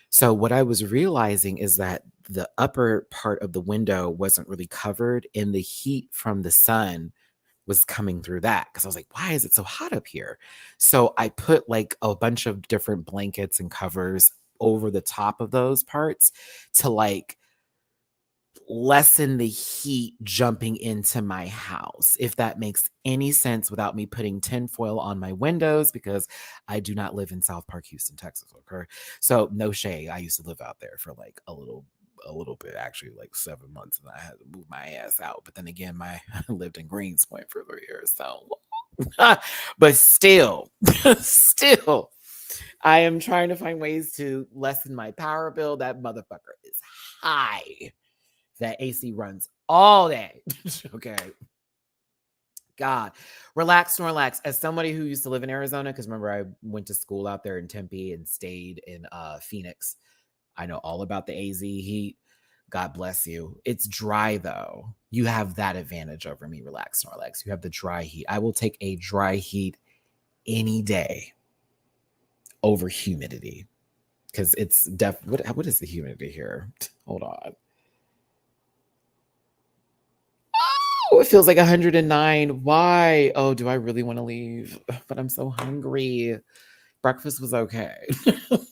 So what I was realizing is that the upper part of the window wasn't really covered, and the heat from the sun was coming through that, because I was like, why is it so hot up here? So I put like a bunch of different blankets and covers over the top of those parts to like lessen the heat jumping into my house, if that makes any sense, without me putting tinfoil on my windows, because I do not live in South Park, Houston, Texas. Okay. So no shade. I used to live out there for like a little bit, actually like 7 months, and I had to move my ass out. But then again, I lived in Greenspoint for 3 years. So, but still, still, I am trying to find ways to lessen my power bill. That motherfucker is high. That AC runs all day. Okay. God, relax, Snorlax. As somebody who used to live in Arizona, because remember, I went to school out there in Tempe and stayed in Phoenix. I know all about the AZ heat. God bless you. It's dry, though. You have that advantage over me. Relax, Snorlax. You have the dry heat. I will take a dry heat any day over humidity, because it's what is the humidity here? Hold on. Oh, it feels like 109. Why? Oh, do I really want to leave? But I'm so hungry. Breakfast was okay.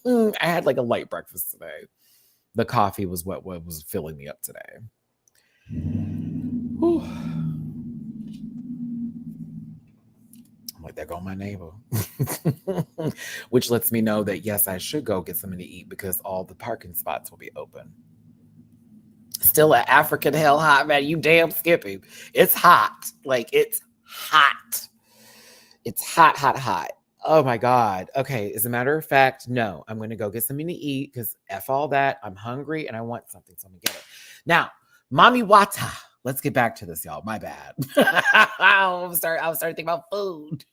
I had like a light breakfast today. The coffee was what was filling me up today. Whew. I'm like, there go my neighbor. Which lets me know that, yes, I should go get something to eat because all the parking spots will be open. Still an African hell hot, man. You damn Skippy. It's hot. Like, it's hot. It's hot, hot, hot. Oh my God. Okay. As a matter of fact, no, I'm going to go get something to eat because F all that. I'm hungry and I want something. So I'm going to get it. Now, Mommy Wata. Let's get back to this, y'all. My bad. I was starting to think about food.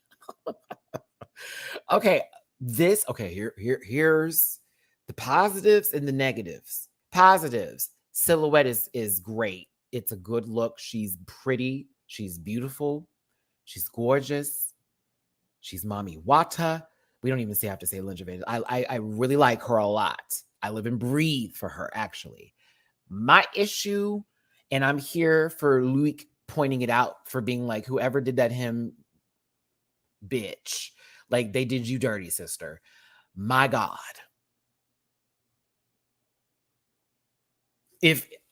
Okay. Here's the positives and the negatives. Positives. Silhouette is great. It's a good look. She's pretty. She's beautiful. She's gorgeous. She's Mommy Wata. We don't even have to say Lingerie. I really like her a lot. I live and breathe for her, actually. My issue, and I'm here for Luke pointing it out for being like, whoever did that him, bitch. Like, they did you dirty, sister. My God.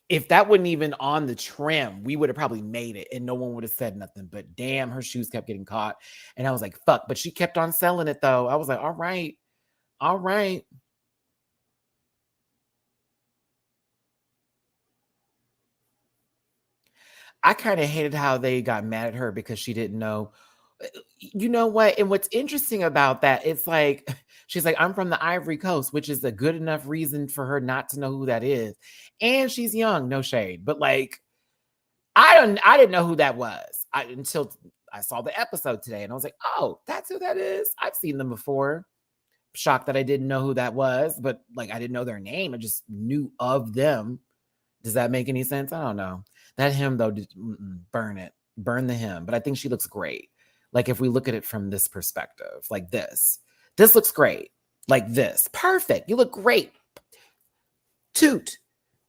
If that wasn't even on the trim, we would have probably made it and no one would have said nothing. But damn, her shoes kept getting caught. And I was like, fuck. But she kept on selling it though. I was like, all right. All right. I kind of hated how they got mad at her because she didn't know. You know what? And what's interesting about that, it's like, she's like, I'm from the Ivory Coast, which is a good enough reason for her not to know who that is. And she's young, no shade. But like, I didn't know who that was until I saw the episode today. And I was like, oh, that's who that is. I've seen them before. Shocked that I didn't know who that was, but like, I didn't know their name. I just knew of them. Does that make any sense? I don't know. That hymn though, burn it. Burn the hymn. But I think she looks great. Like if we look at it from this perspective, like this looks great. Like this. Perfect. You look great. Toot.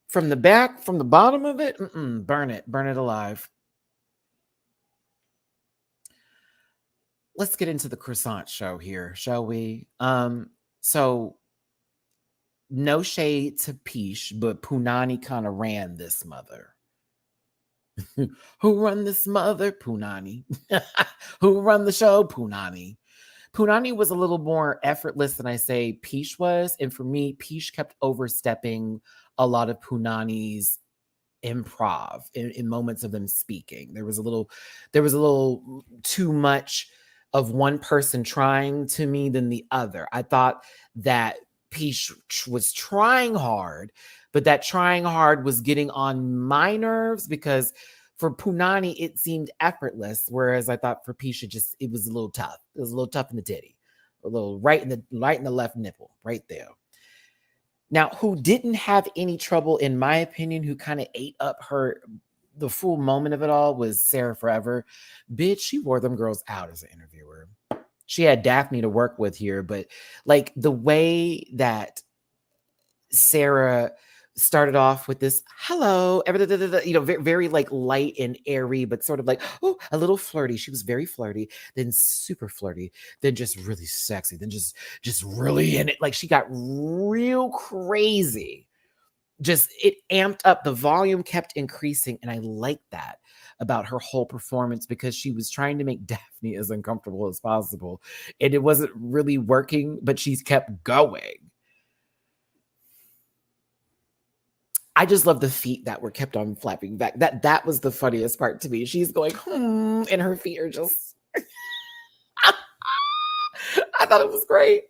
From the back, from the bottom of it, burn it. Burn it alive. Let's get into the croissant show here, shall we? So no shade to Peach, but Punani kind of ran this mother. Who run this mother? Punani. Who run the show? Punani. Punani was a little more effortless than I say Peach was. And for me, Peach kept overstepping a lot of Punani's improv in moments of them speaking. There was a little too much of one person trying to me than the other. I thought that Peach was trying hard, but that trying hard was getting on my nerves because for Punani, it seemed effortless. Whereas I thought for Peach, it was a little tough. It was a little tough in the titty, a little right in the left nipple, right there. Now, who didn't have any trouble, in my opinion, who kind of ate up the full moment of it all was Sarah Forever. Bitch, she wore them girls out as an interviewer. She had Daphne to work with here, but like the way that Sarah started off with this hello, very, very like light and airy, but sort of like, oh, a little flirty. She was very flirty, then super flirty, then just really sexy, then just really in it. Like she got real crazy. Just it amped up. The volume kept increasing. And I liked that about her whole performance because she was trying to make Daphne as uncomfortable as possible. And it wasn't really working, but she's kept going. I just love the feet that were kept on flapping back. That was the funniest part to me. She's going, and her feet are just I thought it was great.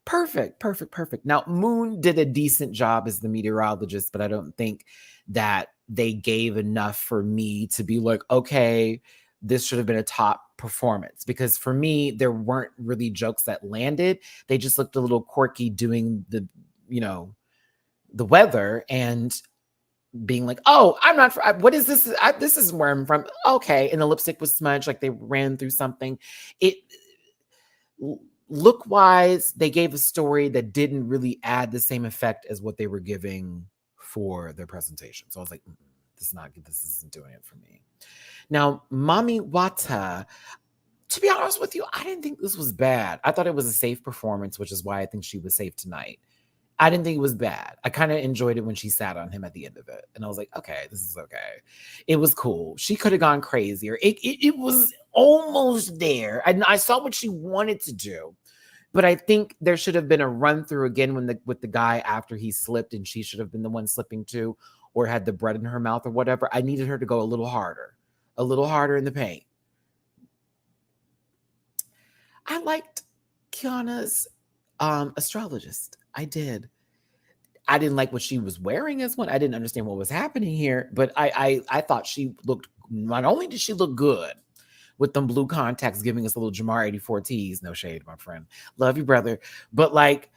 Perfect. Now, Moon did a decent job as the meteorologist, but I don't think that they gave enough for me to be like, okay, this should have been a top performance. Because for me, there weren't really jokes that landed. They just looked a little quirky doing the weather and being like, oh, I'm not, what is this? This is where I'm from. Okay. And the lipstick was smudged, like they ran through something. Look wise, they gave a story that didn't really add the same effect as what they were giving for their presentation. So I was like, this isn't doing it for me. Now, Mommy Wata, To be honest with you, I didn't think this was bad. I thought it was a safe performance, which is why I think she was safe tonight. I didn't think it was bad. I kind of enjoyed it when she sat on him at the end of it. And I was like, okay, this is okay. It was cool. She could have gone crazier. It was almost there. I saw what she wanted to do. But I think there should have been a run through again with the guy after he slipped, and she should have been the one slipping too, or had the bread in her mouth or whatever. I needed her to go a little harder in the paint. I liked Kiana's astrologist. I did. I didn't like what she was wearing as one. I didn't understand what was happening here, but I thought she looked, not only did she look good with them blue contacts, giving us a little Jamar 84 tees. No shade, my friend. Love you, brother. But like,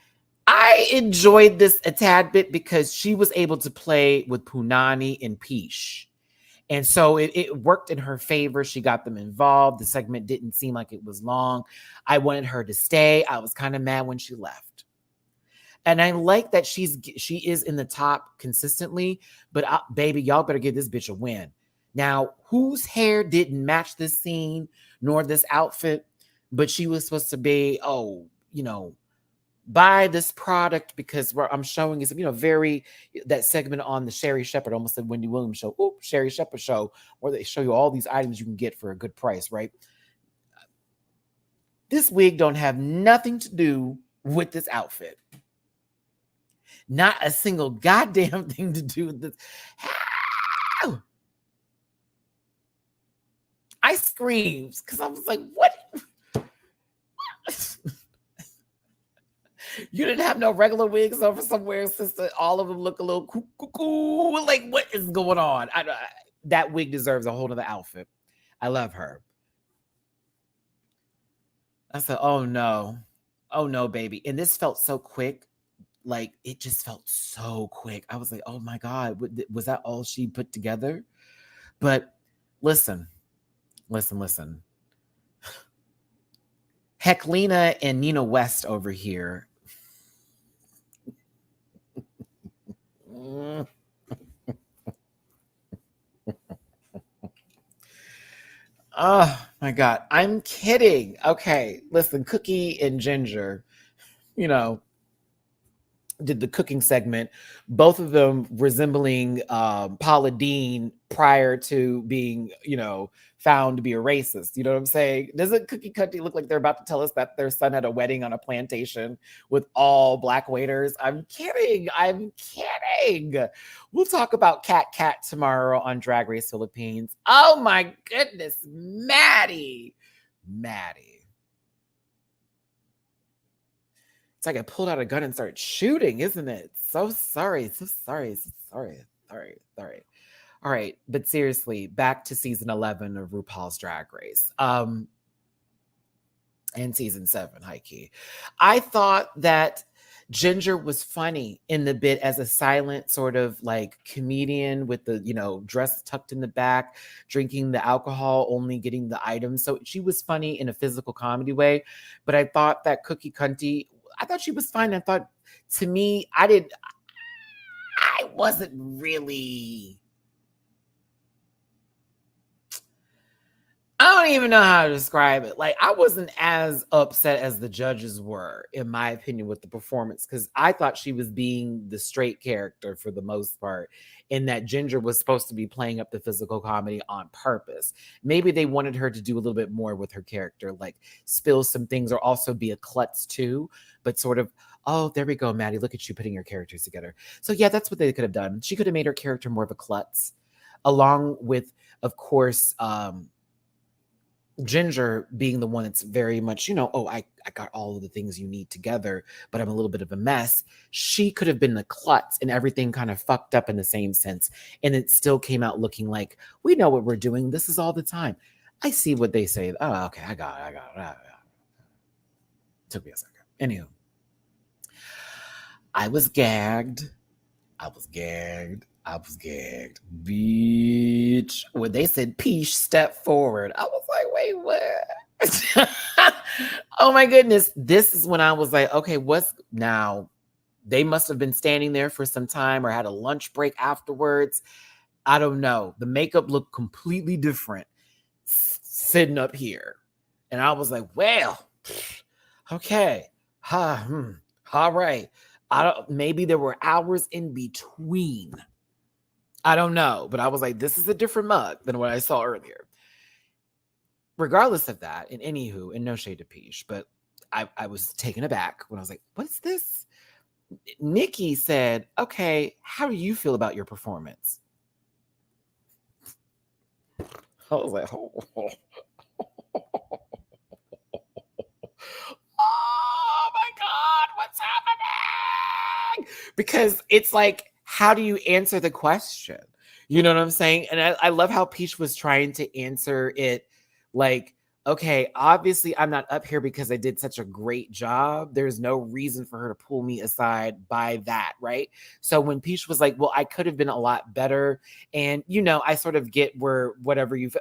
I enjoyed this a tad bit because she was able to play with Punani and Peach. And so it worked in her favor. She got them involved. The segment didn't seem like it was long. I wanted her to stay. I was kind of mad when she left. And I like that she is in the top consistently. But baby, y'all better give this bitch a win. Now, whose hair didn't match this scene nor this outfit, but she was supposed to be, buy this product because I'm showing is, very, that segment on the Sherry Shepherd, almost said Wendy Williams show, Sherry Shepherd show, where they show you all these items you can get for a good price, right? This wig don't have nothing to do with this outfit. Not a single goddamn thing to do with this. I screamed because I was like, what? You didn't have no regular wigs over somewhere, sister. All of them look a little cuckoo. Like, what is going on? That wig deserves a whole other outfit. I love her. I said, oh no, baby. And this felt so quick. Like, it just felt so quick. I was like, oh my God, was that all she put together? But listen. Heclina and Nina West over here. Oh my God, I'm kidding. Okay, listen, Cookie and Ginger, did the cooking segment, both of them resembling Paula Deen prior to being, found to be a racist. You know what I'm saying? Doesn't Cookie Cunty look like they're about to tell us that their son had a wedding on a plantation with all Black waiters? I'm kidding. We'll talk about Cat tomorrow on Drag Race Philippines. Oh my goodness, Matty. It's like I pulled out a gun and started shooting, isn't it? So sorry. All right, but seriously, back to season 11 of RuPaul's Drag Race. And season 7, high key. I thought that Ginger was funny in the bit as a silent sort of like comedian with the, dress tucked in the back, drinking the alcohol, only getting the items. So she was funny in a physical comedy way. But I thought that Cookie Cunty, I thought she was fine. I thought, to me, I wasn't really, I don't even know how to describe it. Like, I wasn't as upset as the judges were, in my opinion, with the performance, because I thought she was being the straight character for the most part, and that Ginger was supposed to be playing up the physical comedy on purpose. Maybe they wanted her to do a little bit more with her character, like spill some things or also be a klutz too, but sort of, oh, there we go, Maddie, look at you putting your characters together. So yeah, that's what they could have done. She could have made her character more of a klutz, along with, of course, Ginger being the one that's very much, I got all of the things you need together, but I'm a little bit of a mess. She could have been the klutz and everything kind of fucked up in the same sense. And it still came out looking like, we know what we're doing. This is all the time. I see what they say. Oh, okay. I got it. Took me a second. Anywho, I was gagged. Bitch. When they said Peach step forward, I was like, wait, what? Oh my goodness. This is when I was like, okay, what's now? They must have been standing there for some time or had a lunch break afterwards. I don't know. The makeup looked completely different sitting up here. And I was like, well, okay. All right. Maybe there were hours in between. I don't know. But I was like, this is a different mug than what I saw earlier. Regardless of that, and anywho, and no shade to Peach, but I was taken aback when I was like, what's this? Nikki said, okay, how do you feel about your performance? I was like, oh my God, what's happening? Because it's like, how do you answer the question? You know what I'm saying? And I love how Peach was trying to answer it like, okay, obviously I'm not up here because I did such a great job. There's no reason for her to pull me aside by that, right? So when Peach was like, well, I could have been a lot better. And, I sort of get where whatever you've...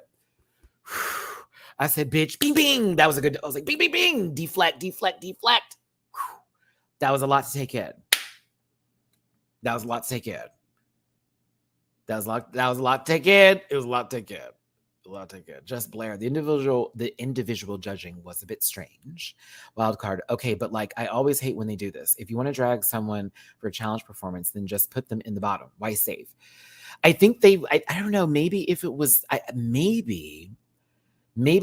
I said, bitch, bing, bing. That was a good... I was like, bing, bing, bing. Deflect, deflect, deflect. That was a lot to take in. That was a lot to take in. That was a lot to take in. It was a lot to take in. A lot to take in. Just Blair. The individual judging was a bit strange. Wild card. Okay, but like I always hate when they do this. If you want to drag someone for a challenge performance, then just put them in the bottom. Why save? I think I don't know. Maybe if it was maybe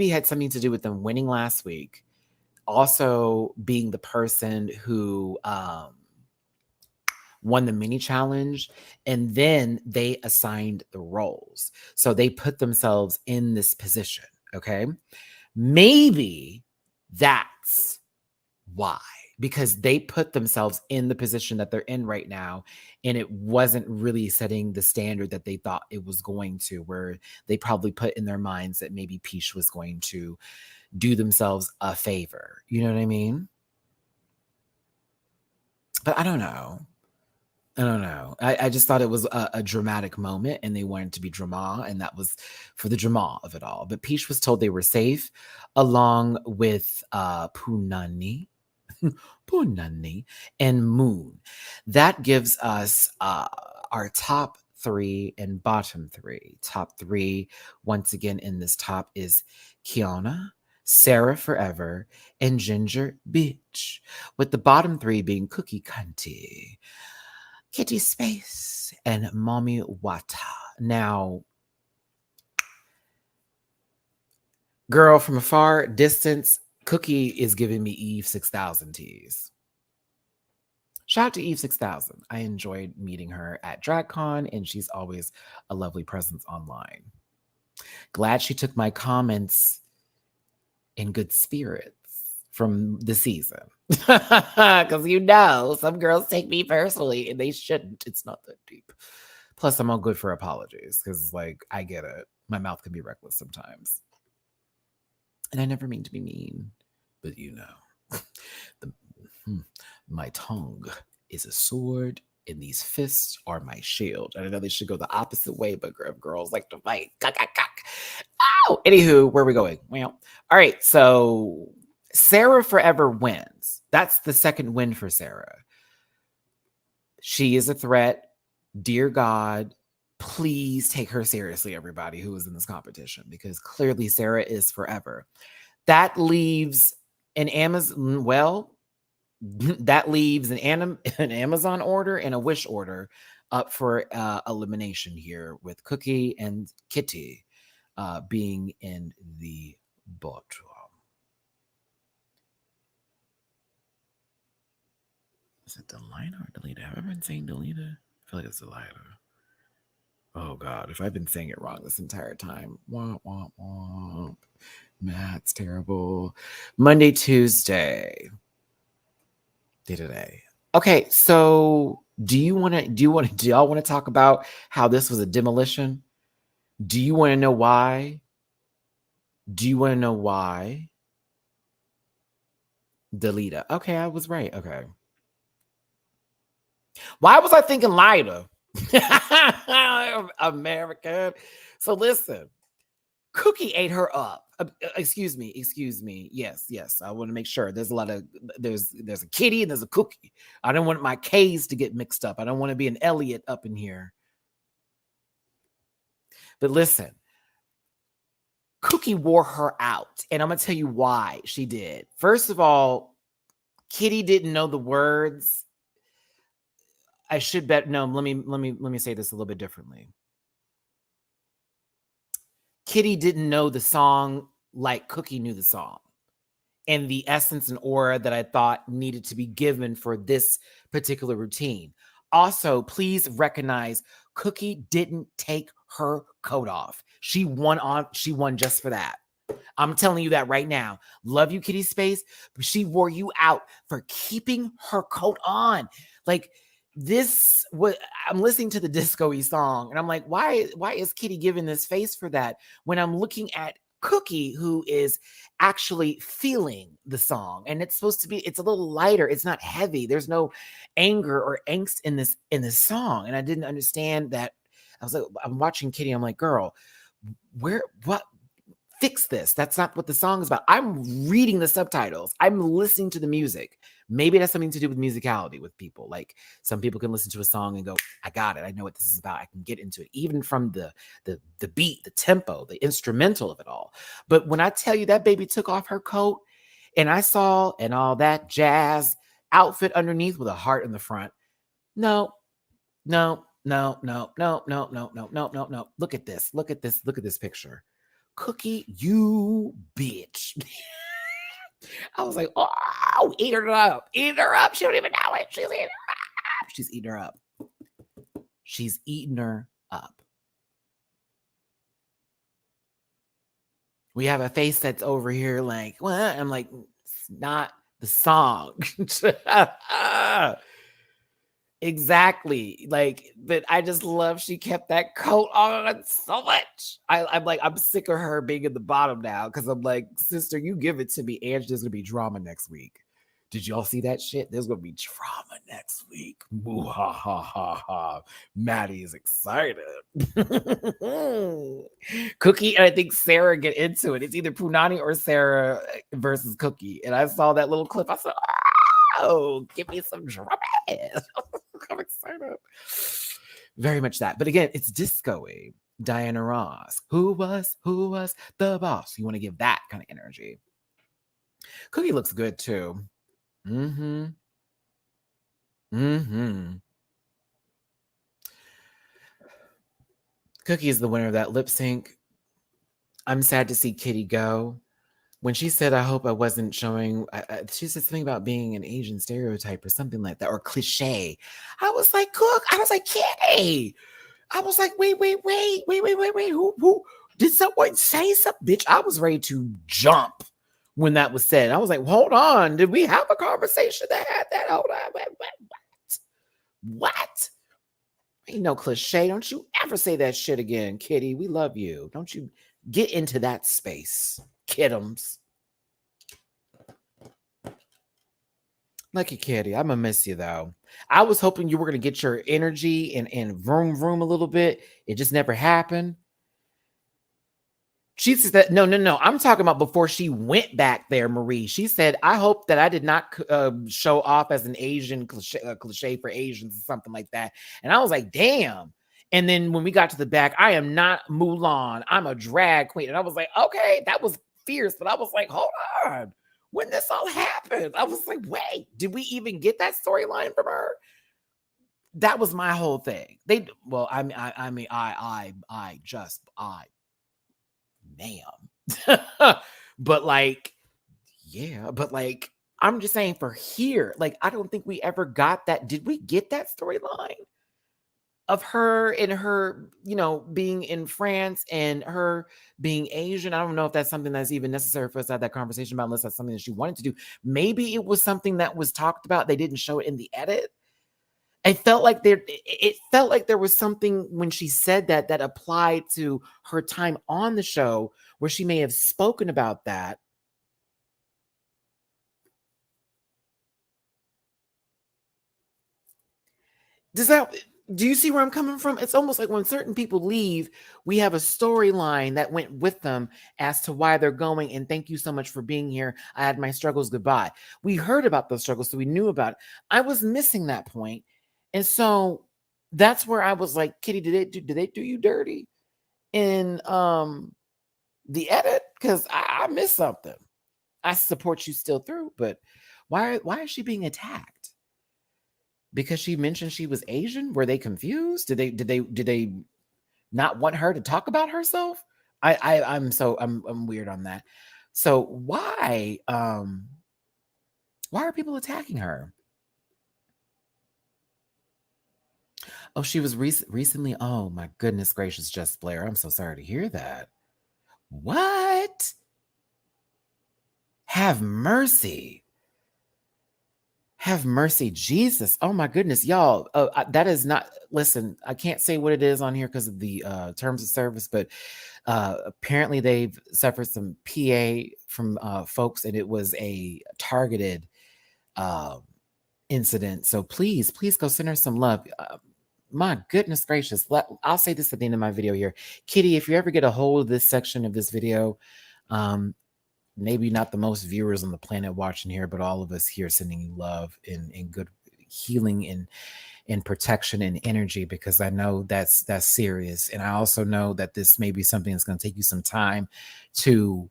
had something to do with them winning last week. Also being the person who won the mini challenge, and then they assigned the roles. So they put themselves in this position, okay? Maybe that's why, because they put themselves in the position that they're in right now, and it wasn't really setting the standard that they thought it was going to, where they probably put in their minds that maybe Peach was going to do themselves a favor. You know what I mean? But I don't know. I just thought it was a dramatic moment, and they wanted to be drama, and that was for the drama of it all. But Peach was told they were safe, along with Punani, Punani, and Moon. That gives us our top 3 and bottom 3. Top 3, once again, in this top is Kiana, Sarah Forever, and Ginger Bitch, with the bottom 3 being Cookie Cunty, Kitty Space, and Mommy Wata. Now, girl, from a far distance, Cookie is giving me Eve 6000 teas. Shout out to Eve 6000. I enjoyed meeting her at DragCon, and she's always a lovely presence online. Glad she took my comments in good spirits from the season. Because some girls take me personally, and they shouldn't. It's not that deep. Plus, I'm all good for apologies, because like I get it. My mouth can be reckless sometimes. And I never mean to be mean, but my tongue is a sword, and these fists are my shield. And I know they should go the opposite way, but girls like to fight. Ow! Anywho, where are we going? Well, all right. So Sarah Forever wins. That's the second win for Sarah. She is a threat. Dear God, please take her seriously, everybody who is in this competition, because clearly Sarah is forever. That leaves an Amazon, an Amazon order and a Wish order up for elimination here, with Cookie and Kitty being in the bottom. Is it Dalidas or Dalida? Have I been saying Dalida? I feel like it's Dalida. Oh God, if I've been saying it wrong this entire time. Womp, womp, womp. Matt's terrible. Monday, Tuesday. Day-to-day. Okay, so do y'all want to talk about how this was a demolition? Do you want to know why? Dalida. Okay, I was right. Okay. Why was I thinking Lida? American. So listen, Cookie ate her up. Excuse me. Yes. I want to make sure. There's a kitty and there's a Cookie. I don't want my K's to get mixed up. I don't want to be an Elliot up in here. But listen, Cookie wore her out, and I'm gonna tell you why she did. First of all, Kitty didn't know the words. I should bet. No, let me say this a little bit differently. Kitty didn't know the song like Cookie knew the song, and the essence and aura that I thought needed to be given for this particular routine. Also, please recognize Cookie didn't take her coat off. She won just for that. I'm telling you that right now. Love you, Kitty Space, but she wore you out for keeping her coat on. Like this, what I'm listening to the disco-y song, and I'm like, why is Kitty giving this face for that? When I'm looking at Cookie, who is actually feeling the song, and it's supposed to be, it's a little lighter, it's not heavy. There's no anger or angst in this song, and I didn't understand that. I was like, I'm watching Kitty, I'm like, girl, what? Fix this. That's not what the song is about. I'm reading the subtitles. I'm listening to the music. Maybe it has something to do with musicality with people. Like some people can listen to a song and go, I got it. I know what this is about. I can get into it, even from the beat, the tempo, the instrumental of it all. But when I tell you that baby took off her coat and I saw and all that jazz outfit underneath with a heart in the front. No, no, no, no, no, no, no, no, no, no, no. Look at this. Look at this. Look at this picture. Cookie, you bitch. I was like, oh, eat her up. Eat her up. She don't even know it. She's eating her up. She's eating her up. She's eating her up. We have a face that's over here like, what? I'm like, it's not the song. Exactly. Like, but I just love she kept that coat on so much. I'm like, I'm sick of her being in the bottom now because I'm like, sister, you give it to me, and there's gonna be drama next week. Did y'all see that shit? There's gonna be drama next week. Boo ha ha ha ha. Matty is excited. Cookie and I think Sarah get into it. It's either Punani or Sarah versus Cookie. And I saw that little clip. I said, oh, give me some drama. I'm excited. Very much that. But again, it's disco-y. Diana Ross. Who was the boss? You want to give that kind of energy. Cookie looks good too. Mm-hmm. Mm-hmm. Cookie is the winner of that lip sync. I'm sad to see Kitty go. When she said, I hope I wasn't showing, she said something about being an Asian stereotype or something like that, or cliche. I was like, Kitty. I was like, wait. Who? Did someone say something? Bitch, I was ready to jump when that was said. I was like, hold on. Did we have a conversation that had that? Hold on. What? Ain't no cliche. Don't you ever say that shit again, Kitty. We love you. Don't you get into that space, kidums. Lucky Kitty. I'm going to miss you, though. I was hoping you were going to get your energy and vroom a little bit. It just never happened. She said, no. I'm talking about before she went back there, Marie. She said, I hope that I did not show off as an Asian cliche for Asians or something like that. And I was like, damn. And then when we got to the back, I am not Mulan. I'm a drag queen. And I was like, okay, that was fierce. But I was like, hold on. When this all happened, I was like, wait, did we even get that storyline from her? That was my whole thing. Ma'am. But like, yeah, but like, I'm just saying for here, like, I don't think we ever got that. Did we get that storyline of her and her, being in France and her being Asian? I don't know if that's something that's even necessary for us to have that conversation about, unless that's something that she wanted to do. Maybe it was something that was talked about. They didn't show it in the edit. It felt like there was something when she said that applied to her time on the show where she may have spoken about that. Do you see where I'm coming from? It's almost like when certain people leave, we have a storyline that went with them as to why they're going. And thank you so much for being here. I had my struggles. Goodbye. We heard about those struggles, so we knew about it. I was missing that point. And so that's where I was like, Kitty, did they do you dirty? And the edit? Because I missed something. I support you still through, but why is she being attacked? Because she mentioned she was Asian? Were they confused? Did they not want her to talk about herself? I'm weird on that. So why are people attacking her? Oh, she was recently. Oh my goodness gracious, Just Blair. I'm so sorry to hear that. What? Have mercy. Have mercy, Jesus. Oh my goodness, y'all. That is not, listen, I can't say what it is on here because of the terms of service, but apparently they've suffered some PA from folks, and it was a targeted incident. So please go send her some love. My goodness gracious. I'll say this at the end of my video here. Kitty, if you ever get a hold of this section of this video, maybe not the most viewers on the planet watching here, but all of us here sending you love and good healing and protection and energy, because I know that's serious. And I also know that this may be something that's going to take you some time to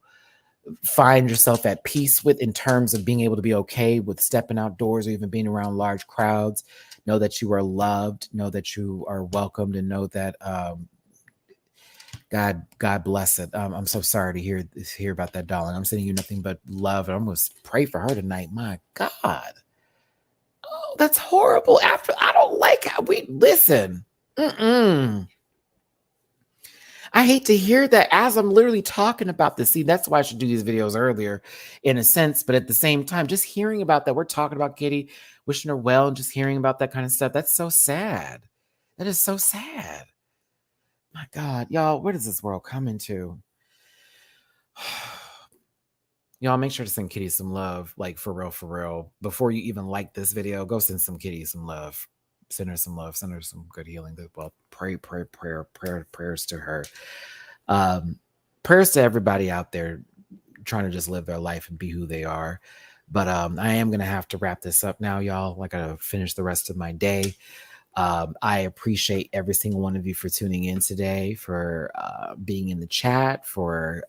find yourself at peace with, in terms of being able to be okay with stepping outdoors or even being around large crowds. Know that you are loved, know that you are welcomed, and know that God bless it. I'm so sorry to hear about that, darling. I'm sending you nothing but love. I'm going to pray for her tonight. My God. Oh, that's horrible. After, I don't like how we listen. I hate to hear that as I'm literally talking about this. See, that's why I should do these videos earlier in a sense. But at the same time, just hearing about that, we're talking about Kitty, wishing her well, and just hearing about that kind of stuff. That's so sad. That is so sad. My God, y'all, where does this world come into? Y'all, make sure to send Kitty some love, like for real. Before you even like this video, go send some Kitty some love. Send her some love. Send her some good healing. Well, prayers to her. Prayers to everybody out there trying to just live their life and be who they are. But I am going to have to wrap this up now, y'all. I got to finish the rest of my day. I appreciate every single one of you for tuning in today, for being in the chat, for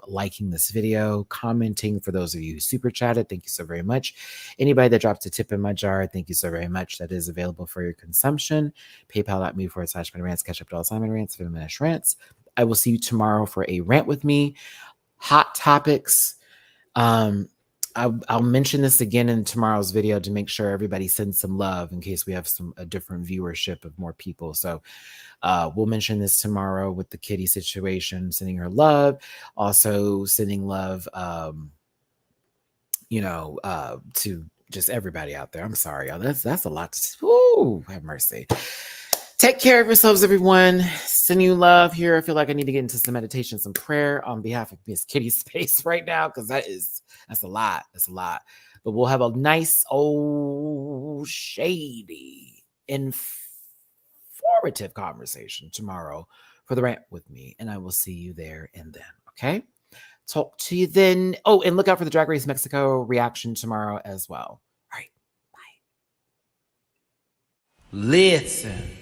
liking this video, commenting. For those of you who super chatted, thank you so very much. Anybody that dropped a tip in my jar, thank you so very much. That is available for your consumption. PayPal.me/MattyRants. Catch up to all time rants, Rants. I will see you tomorrow for a rant with me. Hot topics. I'll mention this again in tomorrow's video to make sure everybody sends some love in case we have a different viewership of more people. So we'll mention this tomorrow with the Kitty situation, sending her love, also sending love, to just everybody out there. I'm sorry, y'all. That's a lot. Have mercy. Take care of yourselves, everyone. Send you love here. I feel like I need to get into some meditation, some prayer on behalf of Miss Kitty's space right now, because that's a lot. That's a lot. But we'll have a nice, old, shady, informative conversation tomorrow for the rant with me. And I will see you there and then. Okay? Talk to you then. Oh, and look out for the Drag Race Mexico reaction tomorrow as well. All right. Bye. Listen.